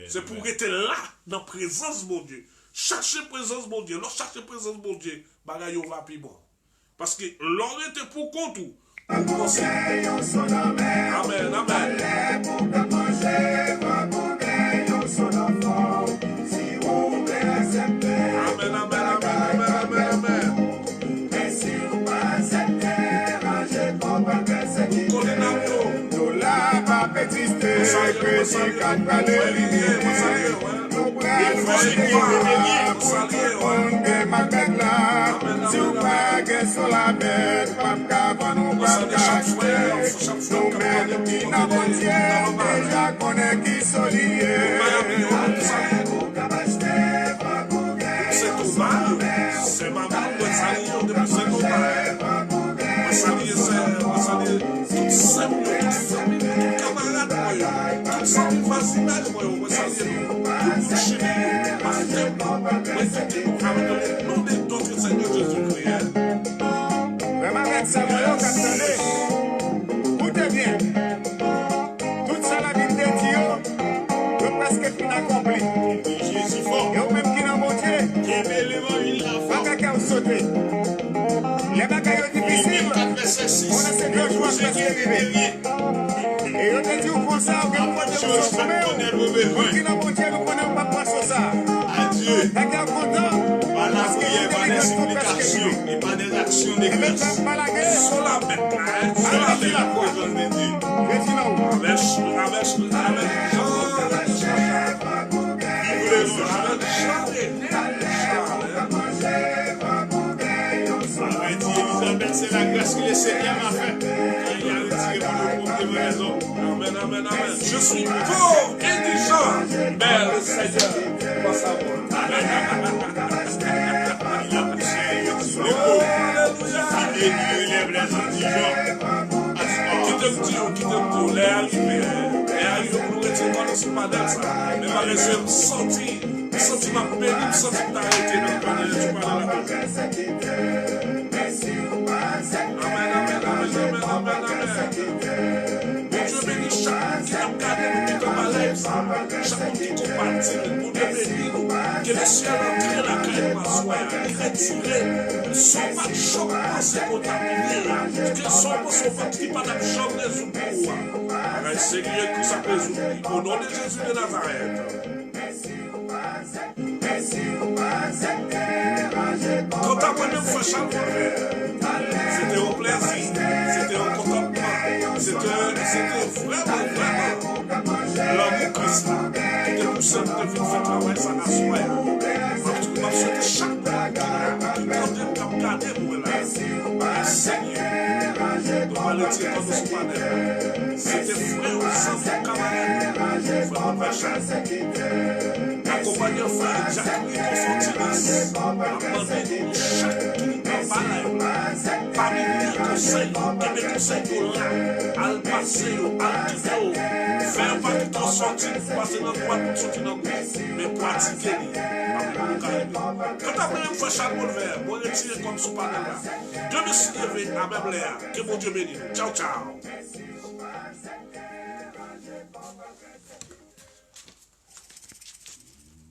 C'est pour être là, dans la présence de mon Dieu. Cherchez présence de mon Dieu. Lorsque cherchez présence de mon Dieu, bagay yo va plus bon. Parce que l'on était pour compte ou. Amen, amen. Amen, amen, amen, amen, amen. Nous là, pas petit, petit, quatre balais, si vous pas sur la bête, pas qu'avant nous pas nous-mêmes qui n'appartiennent déjà connaît qui sont liés. C'est normal, c'est ma maman, c'est normal. Tout ça, toute famille, tout camarade, tout ça, tout voisinage, moi, ça tout chéri, nom de notre Seigneur Jésus-Christ. Vraiment, avec ça, écoutez bien, toute ça, la Bible de Dieu, est presque fin accompli. Jésus fort. Et au même qui n'a mon Dieu, pas quelqu'un sauter. Les bagailles difficiles, on a ces deux jours presque arrivés. Et on te dit au concert que nous pouvons se trouver. Pour qui n'a mon Dieu, nous ne connaissons pas quoi sur ça. Adieu. D'accord, content? Par la prière, par les supplications et par des actions de Et même grâce. pas la guerre. Sur la bête, Sur la vie, la présence de Dieu. Je dis non. avec Vive le jour. Avec dit Elisabeth, c'est la grâce que le Seigneur m'a fait. Quand il a retiré mon eau pour raison. Amen, amen, amen. Je suis pauvre, indigent, mais le Seigneur va savoir. Il a poussé sur les pauvres. Seigneur lève les indigents. Qui te dit, les arrivés pour nous retirer dans le panel ça. Mais par exemple, me senti ma béni, me senti t'arrêter dans le panel, tu parles là. Amen. Mon Dieu bénit chaque qui a gardé nous, qui t'a malade, chaque monde qui compatit, mon Dieu bénit nous, que le ciel entre la crête ma soie, il retire, son pas de choc, pensez qu'on t'a oublié, que son pas qui pas de choc les outils. Alors, Seigneur, que ça peut résoudre, au nom de Jésus de Nazareth. Quand t'as pris une fois chaque c'était un plaisir, c'était un contentement, c'était vraiment l'amour Christ qui te poussait de faire travail ça à soi. Je m'a souhaité chaque fois qui tendait à garder pour là. Seigneur, nous allons le dire comme nous sommes panel. C'était frère au sang de camarade, frère Pachas. Accompagnant frère Jacques Constantinis, a demandé nous chaque qui parmi les conseils, et mes conseils pour là, à le passer, à le quitter, faire pas tout en sortir, pour passer dans le droit, pour sortir dans le groupe, mais pratiquer. Quand tu as pris une fois chaque mot vert, pour retirer comme sous panel là. Dieu me s'y lever à même l'air. Que mon Dieu bénisse. Ciao, ciao.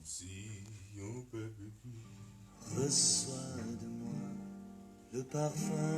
Si on peut Reçois de moi le parfum.